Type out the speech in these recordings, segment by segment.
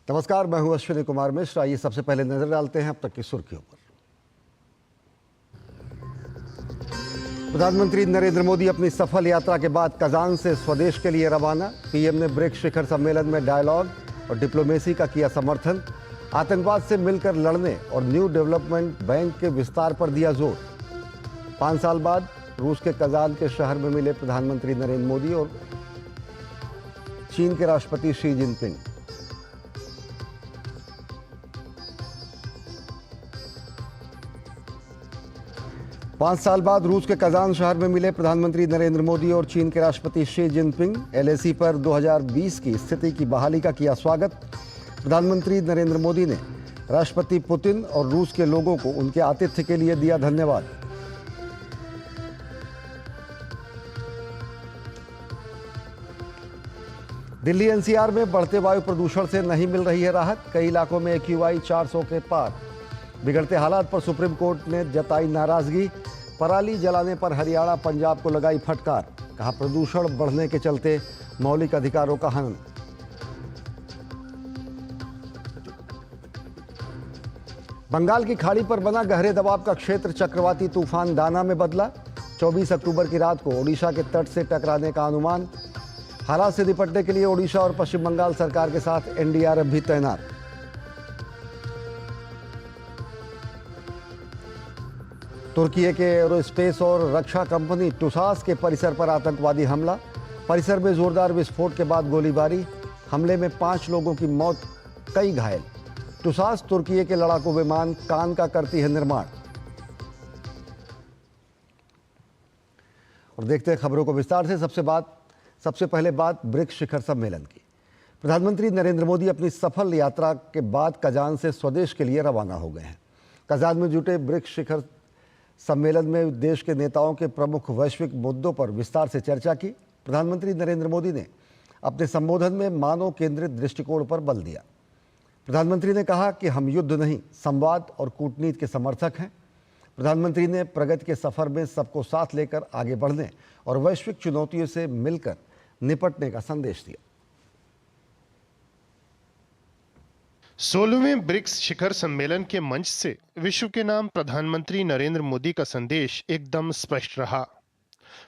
नमस्कार, मैं हूं अश्विनी कुमार मिश्र। आइए सबसे पहले नजर डालते हैं अब तक की सुर्खियों पर। प्रधानमंत्री नरेंद्र मोदी अपनी सफल यात्रा के बाद कजान से स्वदेश के लिए रवाना। पीएम ने ब्रिक्स शिखर सम्मेलन में डायलॉग और डिप्लोमेसी का किया समर्थन। आतंकवाद से मिलकर लड़ने और न्यू डेवलपमेंट बैंक के विस्तार पर दिया जोर। 5 साल बाद रूस के कजान के शहर में मिले प्रधानमंत्री नरेंद्र मोदी और चीन के राष्ट्रपति शी जिनपिंग। पांच साल बाद रूस के कजान शहर में मिले प्रधानमंत्री नरेंद्र मोदी और चीन के राष्ट्रपति शी जिनपिंग। एलएसी पर 2020 की स्थिति की बहाली का किया स्वागत। प्रधानमंत्री नरेंद्र मोदी ने राष्ट्रपति पुतिन और रूस के लोगों को उनके आतिथ्य के लिए दिया धन्यवाद। दिल्ली एनसीआर में बढ़ते वायु प्रदूषण से नहीं मिल रही है राहत। कई इलाकों में AQI 400 के पार। बिगड़ते हालात पर सुप्रीम कोर्ट ने जताई नाराजगी। पराली जलाने पर हरियाणा पंजाब को लगाई फटकार। कहा, प्रदूषण बढ़ने के चलते मौलिक अधिकारों का हनन। बंगाल की खाड़ी पर बना गहरे दबाव का क्षेत्र चक्रवाती तूफान दाना में बदला। 24 अक्टूबर की रात को ओडिशा के तट से टकराने का अनुमान। हालात से निपटने के लिए ओडिशा और पश्चिम बंगाल सरकार के साथ एनडीआरएफ भी तैनात। तुर्की के एरोस्पेस और रक्षा कंपनी टुसास के परिसर पर आतंकवादी हमला। परिसर में जोरदार विस्फोट के बाद गोलीबारी। हमले में 5 लोगों की मौत, कई घायल। टुसास तुर्की के लड़ाकू विमान कान का करती है निर्माण। और देखते हैं खबरों को विस्तार से। सबसे पहले बात ब्रिक्स शिखर सम्मेलन की। प्रधानमंत्री नरेंद्र मोदी अपनी सफल यात्रा के बाद कजान से स्वदेश के लिए रवाना हो गए हैं। कजान में जुटे ब्रिक्स शिखर सम्मेलन में देश के नेताओं के प्रमुख वैश्विक मुद्दों पर विस्तार से चर्चा की। प्रधानमंत्री नरेंद्र मोदी ने अपने संबोधन में मानव केंद्रित दृष्टिकोण पर बल दिया। प्रधानमंत्री ने कहा कि हम युद्ध नहीं, संवाद और कूटनीति के समर्थक हैं। प्रधानमंत्री ने प्रगति के सफर में सबको साथ लेकर आगे बढ़ने और वैश्विक चुनौतियों से मिलकर निपटने का संदेश दिया। 16वें ब्रिक्स शिखर सम्मेलन के मंच से विश्व के नाम प्रधानमंत्री नरेंद्र मोदी का संदेश एकदम स्पष्ट रहा।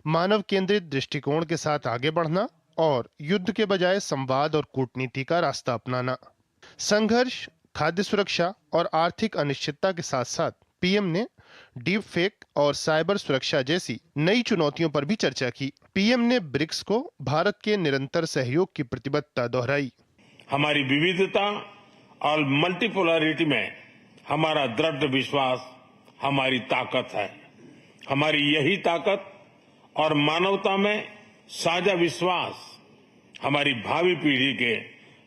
मानव केंद्रित दृष्टिकोण के साथ आगे बढ़ना और युद्ध के बजाय संवाद और कूटनीति का रास्ता अपनाना। संघर्ष, खाद्य सुरक्षा और आर्थिक अनिश्चितता के साथ साथ पीएम ने डीप फेक और साइबर सुरक्षा जैसी नई चुनौतियों पर भी चर्चा की। पीएम ने ब्रिक्स को भारत के निरंतर सहयोग की प्रतिबद्धता दोहराई। हमारी विविधता और मल्टीपोलरिटी में हमारा दृढ़ विश्वास हमारी ताकत है। हमारी यही ताकत और मानवता में साझा विश्वास हमारी भावी पीढ़ी के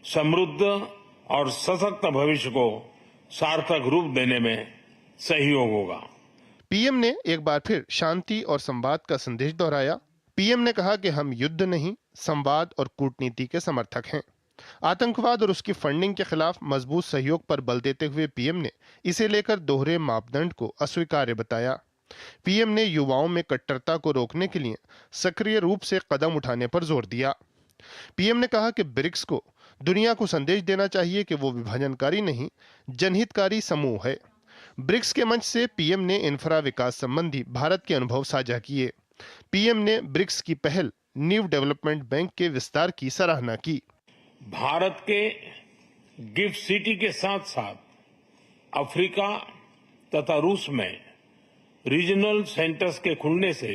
समृद्ध और सशक्त भविष्य को सार्थक रूप देने में सहयोग होगा। पीएम ने एक बार फिर शांति और संवाद का संदेश दोहराया। पीएम ने कहा कि हम युद्ध नहीं, संवाद और कूटनीति के समर्थक हैं। आतंकवाद और उसकी फंडिंग के खिलाफ मजबूत सहयोग पर बल देते हुए पीएम ने इसे लेकर दोहरे मापदंड को अस्वीकार्य बताया। पीएम ने युवाओं में कट्टरता को रोकने के लिए सक्रिय रूप से कदम उठाने पर जोर दिया। पीएम ने कहा कि ब्रिक्स को दुनिया को संदेश देना चाहिए कि वो विभाजनकारी नहीं, जनहितकारी समूह है। ब्रिक्स के मंच से पीएम ने इंफ्रा विकास संबंधी भारत के अनुभव साझा किए। पीएम ने ब्रिक्स की पहल न्यू डेवलपमेंट बैंक के विस्तार की सराहना की। भारत के गिफ्ट सिटी के साथ साथ अफ्रीका तथा रूस में रीजनल सेंटर्स के खुलने से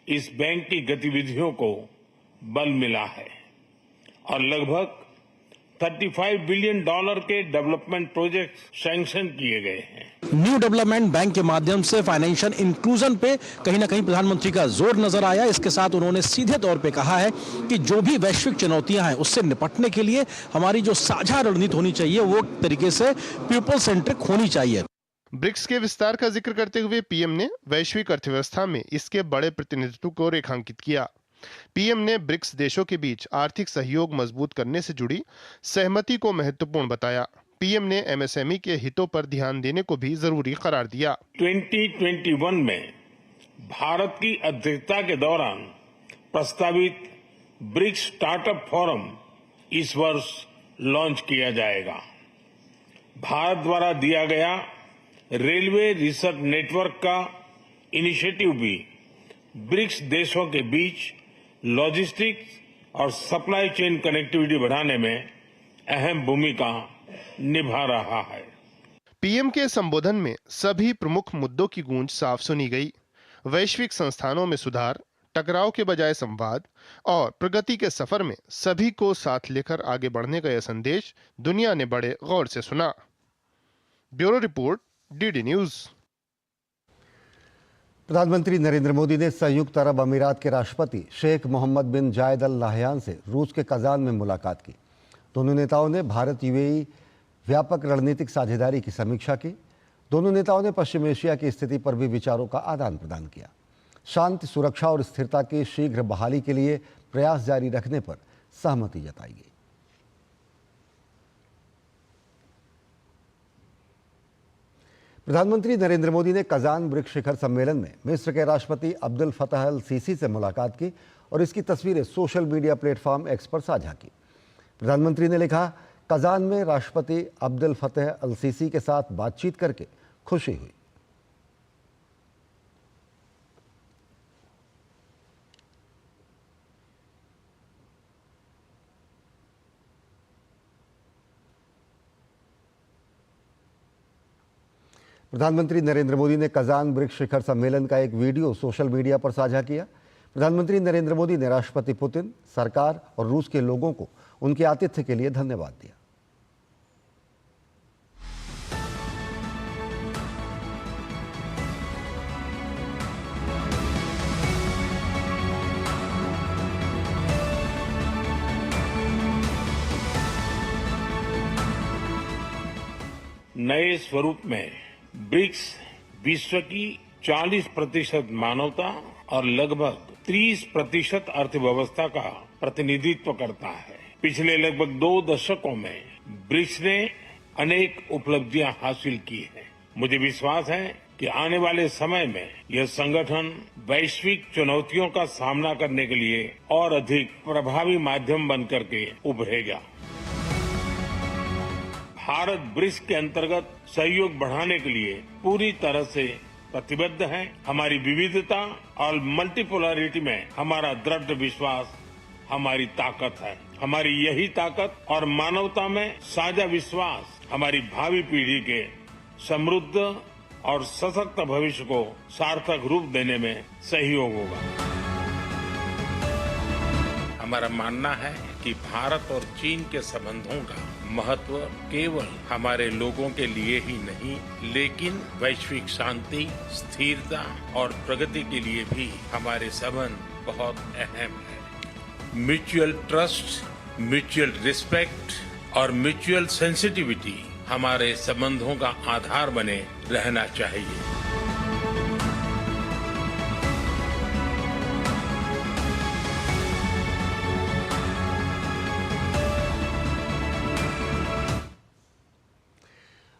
इस बैंक की गतिविधियों को बल मिला है और लगभग $35 बिलियन के डेवलपमेंट प्रोजेक्ट सैंक्शन किए गए हैं। न्यू डेवलपमेंट बैंक के माध्यम से फाइनेंशियल इंक्लूजन पे कहीं ना कहीं प्रधानमंत्री का जोर नजर आया। इसके साथ उन्होंने सीधे तौर पे कहा है कि जो भी वैश्विक चुनौतियां हैं उससे निपटने के लिए हमारी जो साझा रणनीति होनी चाहिए वो तरीके से पीपल सेंट्रिक होनी चाहिए। ब्रिक्स के विस्तार का जिक्र करते हुए पीएम ने वैश्विक अर्थव्यवस्था में इसके बड़े प्रतिनिधित्व को रेखांकित किया। पीएम ने ब्रिक्स देशों के बीच आर्थिक सहयोग मजबूत करने से जुड़ी सहमति को महत्वपूर्ण बताया। पीएम ने एमएसएमई के हितों पर ध्यान देने को भी जरूरी करार दिया। 2021 में भारत की अध्यक्षता के दौरान प्रस्तावित ब्रिक्स स्टार्टअप फोरम इस वर्ष लॉन्च किया जाएगा। भारत द्वारा दिया गया रेलवे रिसर्च नेटवर्क का इनिशिएटिव भी ब्रिक्स देशों के बीच लॉजिस्टिक्स और सप्लाई चेन कनेक्टिविटी बढ़ाने में अहम भूमिका निभा रहा है। पीएम के संबोधन में सभी प्रमुख मुद्दों की गूंज साफ सुनी गई। वैश्विक संस्थानों में सुधार, टकराव के बजाय संवाद और प्रगति के सफर में सभी को साथ लेकर आगे बढ़ने का यह संदेश दुनिया ने बड़े गौर से सुना। Bureau report, DD news. प्रधानमंत्री नरेंद्र मोदी ने संयुक्त अरब अमीरात के राष्ट्रपति शेख मोहम्मद बिन जायद अल नाहयान से रूस के कजान में मुलाकात की। दोनों नेताओं ने भारत यूएई व्यापक रणनीतिक साझेदारी की समीक्षा की। दोनों नेताओं ने पश्चिम एशिया की स्थिति पर भी विचारों का आदान प्रदान किया। शांति, सुरक्षा और स्थिरता की शीघ्र बहाली के लिए प्रयास जारी रखने पर सहमति जताई गई। प्रधानमंत्री नरेंद्र मोदी ने कजान ब्रिक्स शिखर सम्मेलन में मिस्र के राष्ट्रपति अब्दुल फतह अल सीसी से मुलाकात की और इसकी तस्वीरें सोशल मीडिया प्लेटफॉर्म एक्स पर साझा की। प्रधानमंत्री ने लिखा, कजान में राष्ट्रपति अब्दुल फतह अल सीसी के साथ बातचीत करके खुशी हुई। प्रधानमंत्री नरेंद्र मोदी ने कजान ब्रिक्स शिखर सम्मेलन का एक वीडियो सोशल मीडिया पर साझा किया। प्रधानमंत्री नरेंद्र मोदी ने राष्ट्रपति पुतिन, सरकार और रूस के लोगों को उनके आतिथ्य के लिए धन्यवाद दिया। नए स्वरूप में ब्रिक्स विश्व की 40% मानवता और लगभग 30% अर्थव्यवस्था का प्रतिनिधित्व करता है। पिछले लगभग 2 दशकों में ब्रिक्स ने अनेक उपलब्धियां हासिल की हैं। मुझे विश्वास है कि आने वाले समय में यह संगठन वैश्विक चुनौतियों का सामना करने के लिए और अधिक प्रभावी माध्यम बनकर के उभरेगा। भारत ब्रिक्स के अंतर्गत सहयोग बढ़ाने के लिए पूरी तरह से प्रतिबद्ध है। हमारी विविधता और मल्टीपोलरिटी में हमारा दृढ़ विश्वास हमारी ताकत है। हमारी यही ताकत और मानवता में साझा विश्वास हमारी भावी पीढ़ी के समृद्ध और सशक्त भविष्य को सार्थक रूप देने में सहयोग होगा। हमारा मानना है कि भारत और चीन के संबंधों का महत्व केवल हमारे लोगों के लिए ही नहीं, लेकिन वैश्विक शांति, स्थिरता और प्रगति के लिए भी हमारे संबंध बहुत अहम है। म्यूचुअल ट्रस्ट, म्यूचुअल रिस्पेक्ट और म्यूचुअल सेंसिटिविटी हमारे संबंधों का आधार बने रहना चाहिए।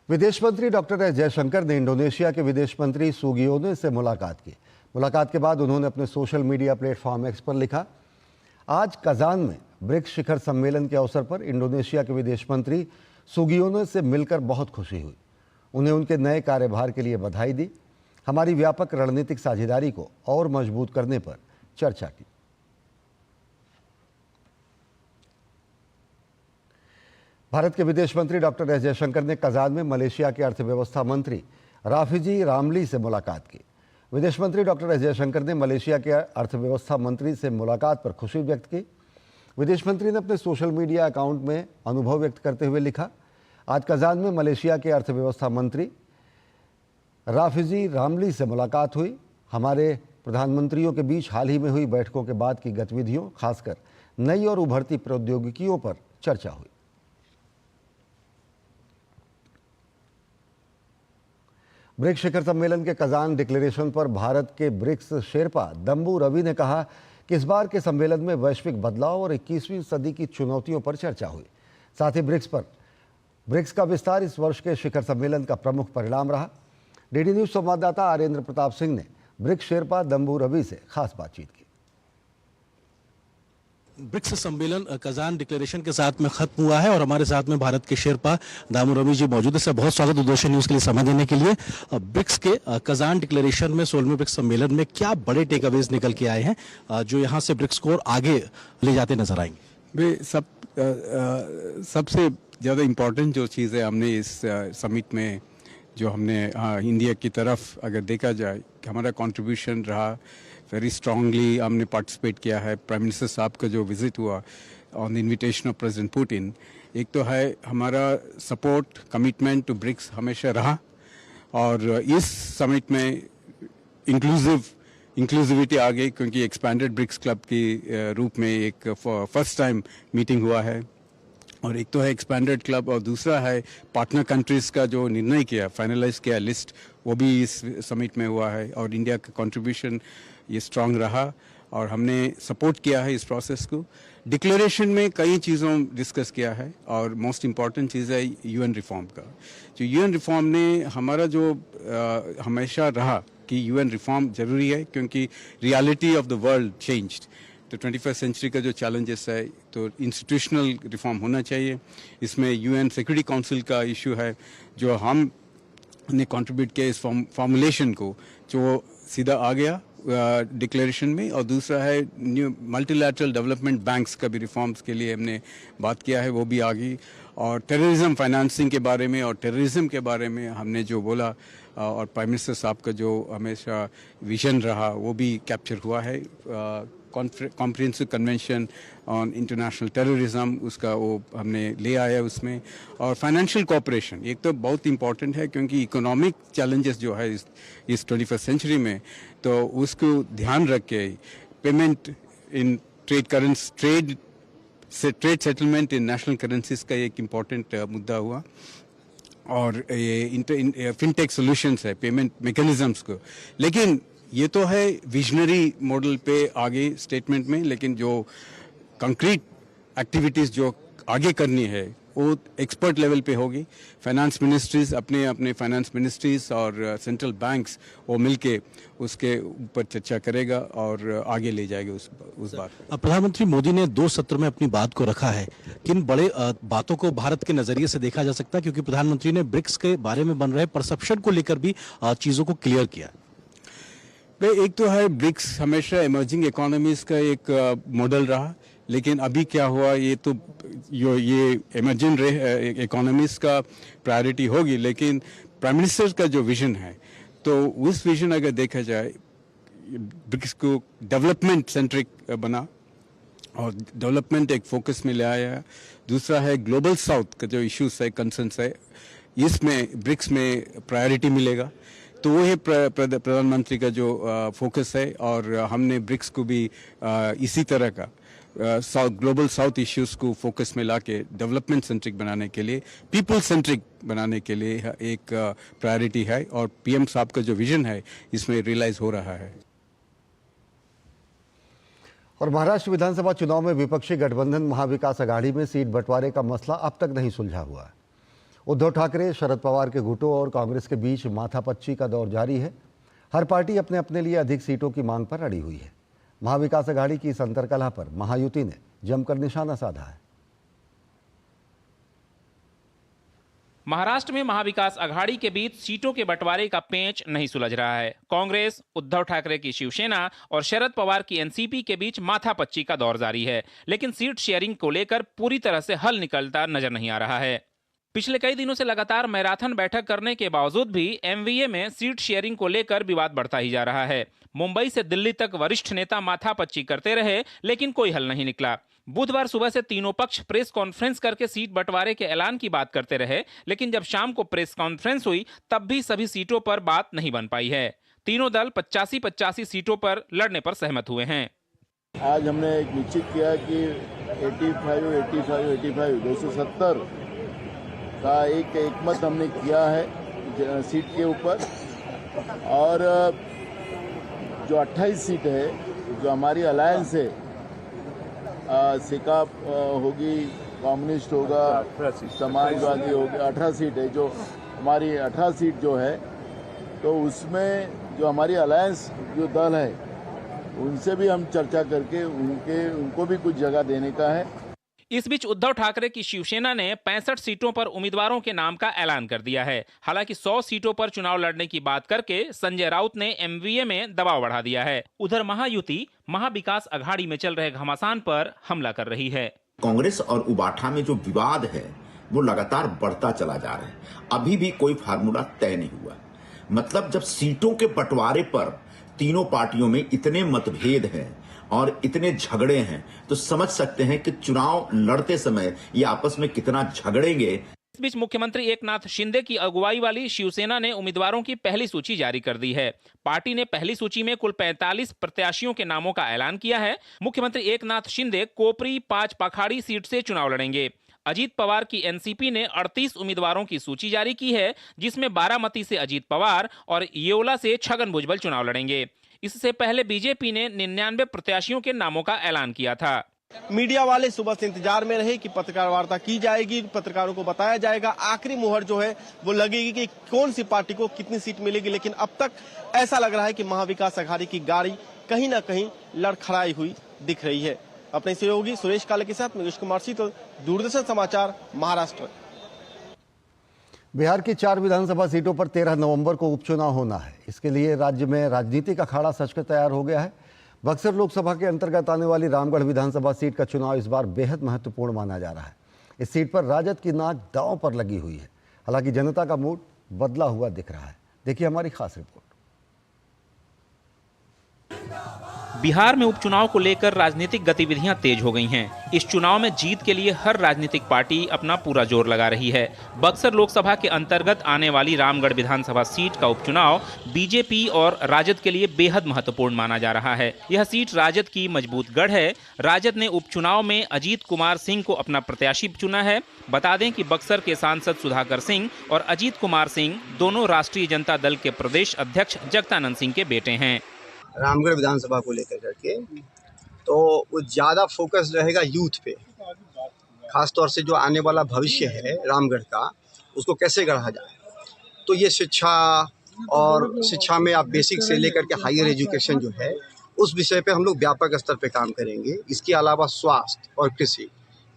विदेश मंत्री डॉक्टर एस जयशंकर ने इंडोनेशिया के विदेश मंत्री सुगियोनो से मुलाकात की। मुलाकात के बाद उन्होंने अपने सोशल मीडिया प्लेटफॉर्म एक्स पर लिखा, आज कजान में ब्रिक्स शिखर सम्मेलन के अवसर पर इंडोनेशिया के विदेश मंत्री सुगियोनो से मिलकर बहुत खुशी हुई। उन्हें उनके नए कार्यभार के लिए बधाई दी। हमारी व्यापक रणनीतिक साझेदारी को और मजबूत करने पर चर्चा की। भारत के विदेश मंत्री डॉक्टर एस जयशंकर ने कजान में मलेशिया के अर्थव्यवस्था मंत्री राफिजी रामली से मुलाकात की। विदेश मंत्री डॉक्टर एस जयशंकर ने मलेशिया के अर्थव्यवस्था मंत्री से मुलाकात पर खुशी व्यक्त की। विदेश मंत्री ने अपने सोशल मीडिया अकाउंट में अनुभव व्यक्त करते हुए लिखा, आज कजान में मलेशिया के अर्थव्यवस्था मंत्री राफिजी रामली से मुलाकात हुई। हमारे प्रधानमंत्रियों के बीच हाल ही में हुई बैठकों के बाद की गतिविधियों, खासकर नई और उभरती प्रौद्योगिकियों पर चर्चा हुई। ब्रिक्स शिखर सम्मेलन के कजान डिक्लेरेशन पर भारत के ब्रिक्स शेरपा दम्बू रवि ने कहा कि इस बार के सम्मेलन में वैश्विक बदलाव और 21वीं सदी की चुनौतियों पर चर्चा हुई। साथ ही ब्रिक्स का विस्तार इस वर्ष के शिखर सम्मेलन का प्रमुख परिणाम रहा। डीडी न्यूज संवाददाता आरेंद्र प्रताप सिंह ने ब्रिक्स शेरपा दम्बू रवि से खास बातचीत की। ब्रिक्स सम्मेलन कजान डिक्लेरेशन के साथ में खत्म हुआ है और हमारे साथ में भारत के शेरपा दामू रवि जी मौजूद है। सर, बहुत स्वागत दूरदर्शन न्यूज के लिए समय देने के लिए। ब्रिक्स के कजान डिक्लेरेशन में 16वें ब्रिक्स सम्मेलन में क्या बड़े टेक अवेज निकल के आए हैं जो यहाँ से ब्रिक्स को और आगे ले जाते नजर आएंगे? सबसे ज़्यादा इम्पोर्टेंट जो चीज़ है हमने इस समिट में जो हमने इंडिया की तरफ अगर देखा जाए हमारा कंट्रीब्यूशन रहा, वेरी स्ट्रांगली हमने पार्टिसिपेट किया है। प्राइम मिनिस्टर साहब का जो विजिट हुआ on the invitation of president Putin, एक तो है हमारा सपोर्ट कमिटमेंट टू ब्रिक्स हमेशा रहा और इस समिट में इंक्लूसिविटी आ गई क्योंकि एक्सपैंडेड ब्रिक्स क्लब की रूप में एक फर्स्ट टाइम मीटिंग हुआ है और एक तो है एक्सपैंडेड क्लब और दूसरा है पार्टनर कंट्रीज़ का जो निर्णय किया, फाइनलाइज किया लिस्ट, वो भी इस समिट में हुआ है और इंडिया का कंट्रीब्यूशन ये स्ट्रांग रहा और हमने सपोर्ट किया है इस प्रोसेस को। डिक्लेरेशन में कई चीज़ों डिस्कस किया है और मोस्ट इम्पॉर्टेंट चीज़ है यूएन रिफॉर्म का। जो यूएन रिफॉर्म ने हमारा जो हमेशा रहा कि यूएन रिफॉर्म ज़रूरी है क्योंकि reality of the world changed. तो 21st सेंचुरी का जो चैलेंजेस है तो इंस्टीट्यूशनल रिफॉर्म होना चाहिए। इसमें यूएन सिक्योरिटी काउंसिल का इशू है जो हमने कंट्रीब्यूट किया इस फॉर्मुलेशन को जो सीधा आ गया डिक्लेरेशन में। और दूसरा है न्यू मल्टीलैटरल डेवलपमेंट बैंक्स का भी रिफॉर्म्स के लिए हमने बात किया है, वो भी आ गई। और टेररिज्म फाइनेंसिंग के बारे में और टेररिज्म के बारे में हमने जो बोला और प्राइम मिनिस्टर साहब का जो हमेशा विजन रहा वो भी कैप्चर हुआ है। Comprehensive convention on international terrorism उसका वो हमने ले आया उसमें। और फाइनेंशियल कोऑपरेशन एक तो बहुत इंपॉर्टेंट है क्योंकि इकोनॉमिक चैलेंजेस जो है इस 21st सेंचुरी में तो उसको ध्यान रख के payment in trade settlement in national currencies का एक इम्पॉर्टेंट मुद्दा हुआ और ये फिनटेक सॉल्यूशंस है पेमेंट मैकेनिज्म्स को। लेकिन ये तो है विजनरी मॉडल पे आगे स्टेटमेंट में, लेकिन जो कंक्रीट एक्टिविटीज़ जो आगे करनी है वो एक्सपर्ट लेवल पे होगी। फाइनेंस मिनिस्ट्रीज अपने फाइनेंस मिनिस्ट्रीज और सेंट्रल बैंक्स वो मिलके उसके ऊपर चर्चा करेगा और आगे ले जाएगा उस बात को। प्रधानमंत्री मोदी ने 2 सत्र में अपनी बात को रखा है। किन बड़े बातों को भारत के नजरिए से देखा जा सकता है, क्योंकि प्रधानमंत्री ने ब्रिक्स के बारे में बन रहे परसेप्शन को लेकर भी चीजों को क्लियर किया? एक तो है ब्रिक्स हमेशा इमर्जिंग इकोनॉमीज का एक मॉडल रहा, लेकिन अभी क्या हुआ ये तो ये इमर्जिंग इकोनॉमीज का प्रायोरिटी होगी। लेकिन प्राइम मिनिस्टर का जो विजन है तो उस विजन अगर देखा जाए ब्रिक्स को डेवलपमेंट सेंट्रिक बना और डेवलपमेंट एक फोकस में ले आया। दूसरा है ग्लोबल साउथ का जो इश्यूज है कंसर्न्स है इसमें ब्रिक्स में प्रायोरिटी मिलेगा। तो वो है प्रधानमंत्री का जो फोकस है और हमने ब्रिक्स को भी इसी तरह का ग्लोबल साउथ इश्यूज को फोकस में लाके डेवलपमेंट सेंट्रिक बनाने के लिए, पीपल सेंट्रिक बनाने के लिए एक प्रायोरिटी है और पीएम साहब का जो विजन है इसमें रियलाइज हो रहा है। और महाराष्ट्र विधानसभा चुनाव में विपक्षी गठबंधन महाविकास अघाड़ी में सीट बंटवारे का मसला अब तक नहीं सुलझा हुआ है। उद्धव ठाकरे, शरद पवार के गुटों और कांग्रेस के बीच माथापच्ची का दौर जारी है। हर पार्टी अपने अपने लिए अधिक सीटों की मांग पर अड़ी हुई है। महाविकास अघाड़ी की इस अंतरकलह पर महायुति ने जमकर निशाना साधा है। महाराष्ट्र में महाविकास अघाड़ी के बीच सीटों के बंटवारे का पेंच नहीं सुलझ रहा है। कांग्रेस, उद्धव ठाकरे की शिवसेना और शरद पवार की एनसीपी के बीच माथापच्ची का दौर जारी है, लेकिन सीट शेयरिंग को लेकर पूरी तरह से हल निकलता नजर नहीं आ रहा है। पिछले कई दिनों से लगातार मैराथन बैठक करने के बावजूद भी एमवीए में सीट शेयरिंग को लेकर विवाद बढ़ता ही जा रहा है। मुंबई से दिल्ली तक वरिष्ठ नेता माथापच्ची करते रहे, लेकिन कोई हल नहीं निकला। बुधवार सुबह से तीनों पक्ष प्रेस कॉन्फ्रेंस करके सीट बंटवारे के ऐलान की बात करते रहे, लेकिन जब शाम को प्रेस कॉन्फ्रेंस हुई तब भी सभी सीटों पर बात नहीं बन पाई है। तीनों दल 85-85 सीटों पर लड़ने पर सहमत हुए हैं। आज हमने एक निश्चित किया कि 85 270 का एक मत हमने किया है सीट के ऊपर। और जो 28 सीट है जो हमारी अलायंस है, सिकाप होगी, कम्युनिस्ट होगा, समाजवादी होगा, 18 सीट है जो हमारी 18 सीट जो है, तो उसमें जो हमारी अलायंस जो दल है उनसे भी हम चर्चा करके उनको भी कुछ जगह देने का है। इस बीच उद्धव ठाकरे की शिवसेना ने 65 सीटों पर उम्मीदवारों के नाम का ऐलान कर दिया है। हालांकि 100 सीटों पर चुनाव लड़ने की बात करके संजय राउत ने एमवीए में दबाव बढ़ा दिया है। उधर महायुति महाविकास अघाड़ी में चल रहे घमासान पर हमला कर रही है। कांग्रेस और उबाठा में जो विवाद है वो लगातार बढ़ता चला जा रहा है। अभी भी कोई फार्मूला तय नहीं हुआ। मतलब जब सीटों के बंटवारे पर तीनों पार्टियों में इतने मतभेद हैं और इतने झगड़े हैं तो समझ सकते हैं कि चुनाव लड़ते समय ये आपस में कितना झगड़ेंगे। इस बीच मुख्यमंत्री एकनाथ शिंदे की अगुवाई वाली शिवसेना ने उम्मीदवारों की पहली सूची जारी कर दी है। पार्टी ने पहली सूची में कुल 45 प्रत्याशियों के नामों का ऐलान किया है। मुख्यमंत्री एकनाथ शिंदे कोपरी 5 पखाड़ी सीट से चुनाव लड़ेंगे। अजीत पवार की एनसीपी ने 38 उम्मीदवारों की सूची जारी की है, जिसमें बारामती से अजीत पवार और येवला से छगन भुजबल चुनाव लड़ेंगे। इससे पहले बीजेपी ने 99 प्रत्याशियों के नामों का ऐलान किया था। मीडिया वाले सुबह से इंतजार में रहे कि पत्रकार वार्ता की जाएगी, पत्रकारों को बताया जाएगा, आखिरी मुहर जो है वो लगेगी कि कौन सी पार्टी को कितनी सीट मिलेगी। लेकिन अब तक ऐसा लग रहा है कि महाविकास अघाड़ी की गाड़ी कहीं ना कहीं लड़खड़ाई हुई दिख रही है। अपने सहयोगी सुरेश काले के साथ मुकेश कुमार शीतल, दूरदर्शन समाचार, महाराष्ट्र। बिहार की 4 विधानसभा सीटों पर 13 नवंबर को उपचुनाव होना है। इसके लिए राज्य में राजनीतिक अखाड़ा सजकर तैयार हो गया है। बक्सर लोकसभा के अंतर्गत आने वाली रामगढ़ विधानसभा सीट का चुनाव इस बार बेहद महत्वपूर्ण माना जा रहा है। इस सीट पर राजद की नाक दांव पर लगी हुई है। हालांकि जनता का मूड बदला हुआ दिख रहा है। देखिए हमारी खास रिपोर्ट। बिहार में उपचुनाव को लेकर राजनीतिक गतिविधियां तेज हो गई हैं। इस चुनाव में जीत के लिए हर राजनीतिक पार्टी अपना पूरा जोर लगा रही है। बक्सर लोकसभा के अंतर्गत आने वाली रामगढ़ विधानसभा सीट का उपचुनाव बीजेपी और राजद के लिए बेहद महत्वपूर्ण माना जा रहा है। यह सीट राजद की मजबूत गढ़ है। राजद ने उपचुनाव में अजीत कुमार सिंह को अपना प्रत्याशी चुना है। बता दें कि बक्सर के सांसद सुधाकर सिंह और अजीत कुमार सिंह दोनों राष्ट्रीय जनता दल के प्रदेश अध्यक्ष जगदानंद सिंह के बेटे हैं। रामगढ़ विधानसभा को लेकर करके तो वो ज़्यादा फोकस रहेगा यूथ पे, खास तौर से जो आने वाला भविष्य है रामगढ़ का, उसको कैसे गढ़ा जाए। तो ये शिक्षा और शिक्षा में आप बेसिक से लेकर के हायर एजुकेशन जो है उस विषय पे हम लोग व्यापक स्तर पे काम करेंगे। इसके अलावा स्वास्थ्य और कृषि,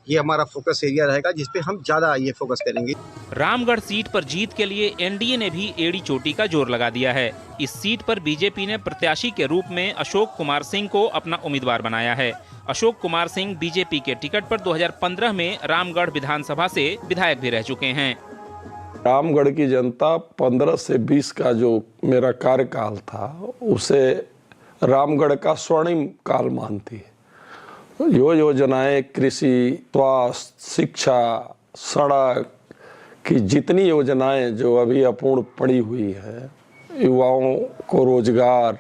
ये हमारा फोकस एरिया रहेगा जिस पे हम ज़्यादा ये फोकस करेंगे। रामगढ़ सीट पर जीत के लिए एनडीए ने भी एड़ी चोटी का जोर लगा दिया है। इस सीट पर बीजेपी ने प्रत्याशी के रूप में अशोक कुमार सिंह को अपना उम्मीदवार बनाया है। अशोक कुमार सिंह बीजेपी के टिकट पर 2015 में रामगढ़ विधानसभा से विधायक भी रह चुके हैं। रामगढ़ की जनता 15 से 20 का जो मेरा कार्यकाल था उसे रामगढ़ का स्वर्णिम काल मानती है। योजनाएं कृषि, स्वास्थ्य, शिक्षा, सड़क की जितनी योजनाएं जो अभी अपूर्ण पड़ी हुई है, युवाओं को रोजगार,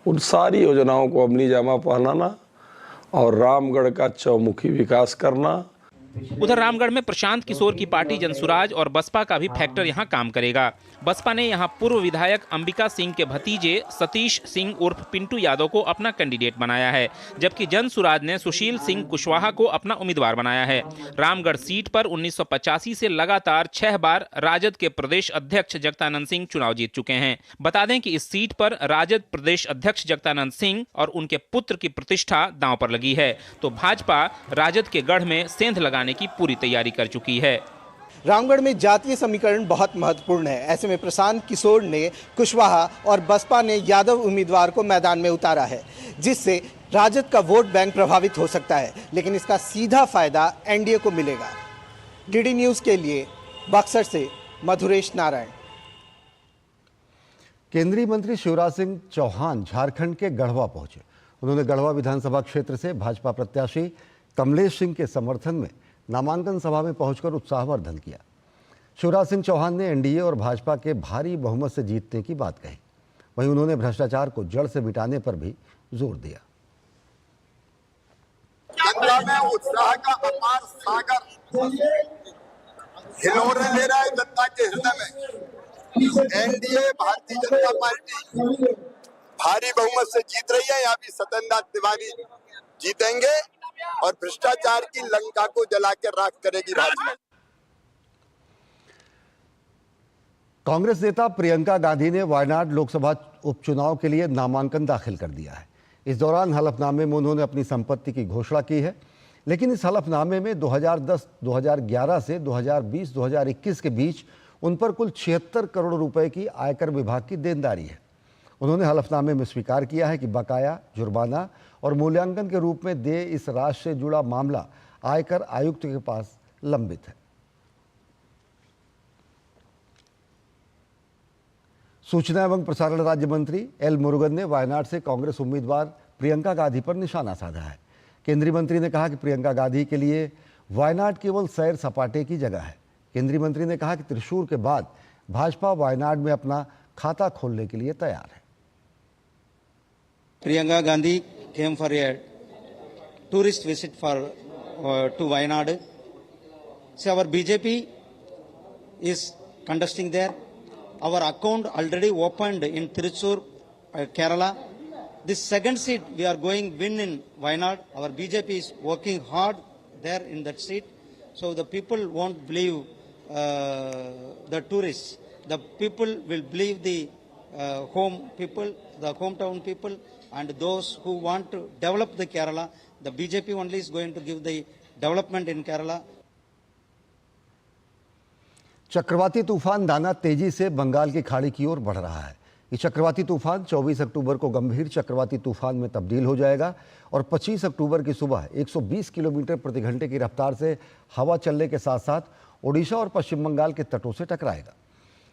उन सारी योजनाओं को अपनी जामा पहनाना और रामगढ़ का चौमुखी विकास करना। उधर रामगढ़ में प्रशांत किशोर की पार्टी जनसुराज और बसपा का भी फैक्टर यहां काम करेगा। बसपा ने यहां पूर्व विधायक अंबिका सिंह के भतीजे सतीश सिंह उर्फ पिंटू यादव को अपना कैंडिडेट बनाया है, जबकि जनसुराज ने सुशील सिंह कुशवाहा को अपना उम्मीदवार बनाया है। रामगढ़ सीट पर 1985 से लगातार 6 बार राजद के प्रदेश अध्यक्ष जगदानंद सिंह चुनाव जीत चुके हैं। बता दें कि इस सीट पर राजद प्रदेश अध्यक्ष जगदानंद सिंह और उनके पुत्र की प्रतिष्ठा दांव पर लगी है, तो भाजपा राजद के गढ़ में सेंध लगाने की पूरी तैयारी कर चुकी है। रामगढ़ में जातीय समीकरण बहुत महत्वपूर्ण है। ऐसे में प्रशांत किशोर ने कुशवाहा और बसपा ने यादव उम्मीदवार को मैदान में उतारा है, जिससे राजद का वोट बैंक प्रभावित हो सकता है, लेकिन इसका सीधा फायदा एनडीए को मिलेगा। डीडी न्यूज के लिए बक्सर से मधुरेश नारायण। केंद्रीय मंत्री शिवराज सिंह चौहान झारखंड के गढ़वा पहुंचे। उन्होंने गढ़वा विधानसभा क्षेत्र से भाजपा प्रत्याशी कमलेश सिंह के समर्थन में नामांकन सभा में पहुंचकर उत्साहवर्धन किया। शिवराज सिंह चौहान ने एनडीए और भाजपा के भारी बहुमत से जीतने की बात कही। वहीं उन्होंने भ्रष्टाचार को जड़ से मिटाने पर भी जोर दिया। गंगा में उत्साह का अपार सागर हिलोरे ले रहा है जनता के हृदय में। एनडीए भारतीय जनता पार्टी भारी बहुमत से जीत रही है। यहाँ भी सत्येंद्र नाथ तिवारी जीतेंगे और भ्रष्टाचार की लंका को जला के राख करेगी भाजपा। कांग्रेस नेता प्रियंका गांधी ने वायनाड लोकसभा उपचुनाव के लिए नामांकन दाखिल कर दिया है। इस दौरान हलफनामे में उन्होंने अपनी संपत्ति की घोषणा की है, लेकिन इस हलफनामे में 2010-2011 से 2020-2021 के बीच उन पर कुल 76 करोड़ रुपए की आयकर विभाग की देनदारी है। उन्होंने हलफनामे में स्वीकार किया है कि बकाया, जुर्माना और मूल्यांकन के रूप में देय इस राशि से जुड़ा मामला आयकर आयुक्त के पास लंबित है। सूचना एवं प्रसारण राज्य मंत्री एल मुरुगन ने वायनाड से कांग्रेस उम्मीदवार प्रियंका गांधी पर निशाना साधा है। केंद्रीय मंत्री ने कहा कि प्रियंका गांधी के लिए वायनाड केवल सैर सपाटे की जगह है। केंद्रीय मंत्री ने कहा कि त्रिशूर के बाद भाजपा वायनाड में अपना खाता खोलने के लिए तैयार है। Priyanka Gandhi came for a tourist visit to Wayanad. So our BJP is contesting there. Our account already opened in Thrissur, Kerala. This second seat we are going win in Wayanad. Our BJP is working hard there in that seat. So the people won't believe the tourists. The people will believe the home people, the hometown people, and those who want to develop the Kerala. The BJP only is going to give the development in Kerala. चक्रवाती तूफान दाना तेजी से बंगाल की खाड़ी की ओर बढ़ रहा है। ये चक्रवाती तूफान 24 अक्टूबर को गंभीर चक्रवाती तूफान में तब्दील हो जाएगा और 25 अक्टूबर की सुबह 120 किलोमीटर प्रति घंटे की रफ्तार से हवा चलने के साथ साथ ओडिशा और पश्चिम बंगाल के तटों से टकराएगा।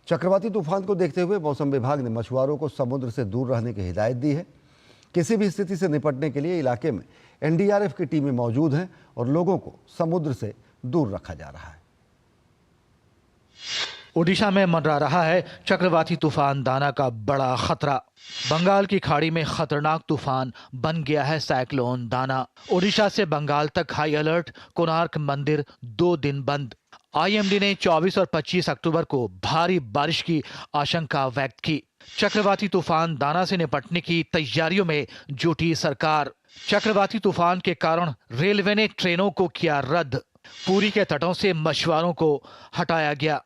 चक्रवाती तूफान को देखते हुए मौसम विभाग ने मछुआरों को समुद्र से दूर रहने की हिदायत दी है। किसी भी स्थिति से निपटने के लिए इलाके में एनडीआरएफ की टीमें मौजूद हैं और लोगों को समुद्र से दूर रखा जा रहा है। ओडिशा में मंडरा रहा है चक्रवाती तूफान दाना का बड़ा खतरा। बंगाल की खाड़ी में खतरनाक तूफान बन गया है साइक्लोन दाना। ओडिशा से बंगाल तक हाई अलर्ट, कोणार्क मंदिर 2 दिन बंद। आईएमडी ने 24 और 25 अक्टूबर को भारी बारिश की आशंका व्यक्त की। चक्रवाती तूफान दाना से निपटने की तैयारियों में जुटी सरकार। चक्रवाती तूफान के कारण रेलवे ने ट्रेनों को किया रद्द। पुरी के तटों से मछुआरों को हटाया गया।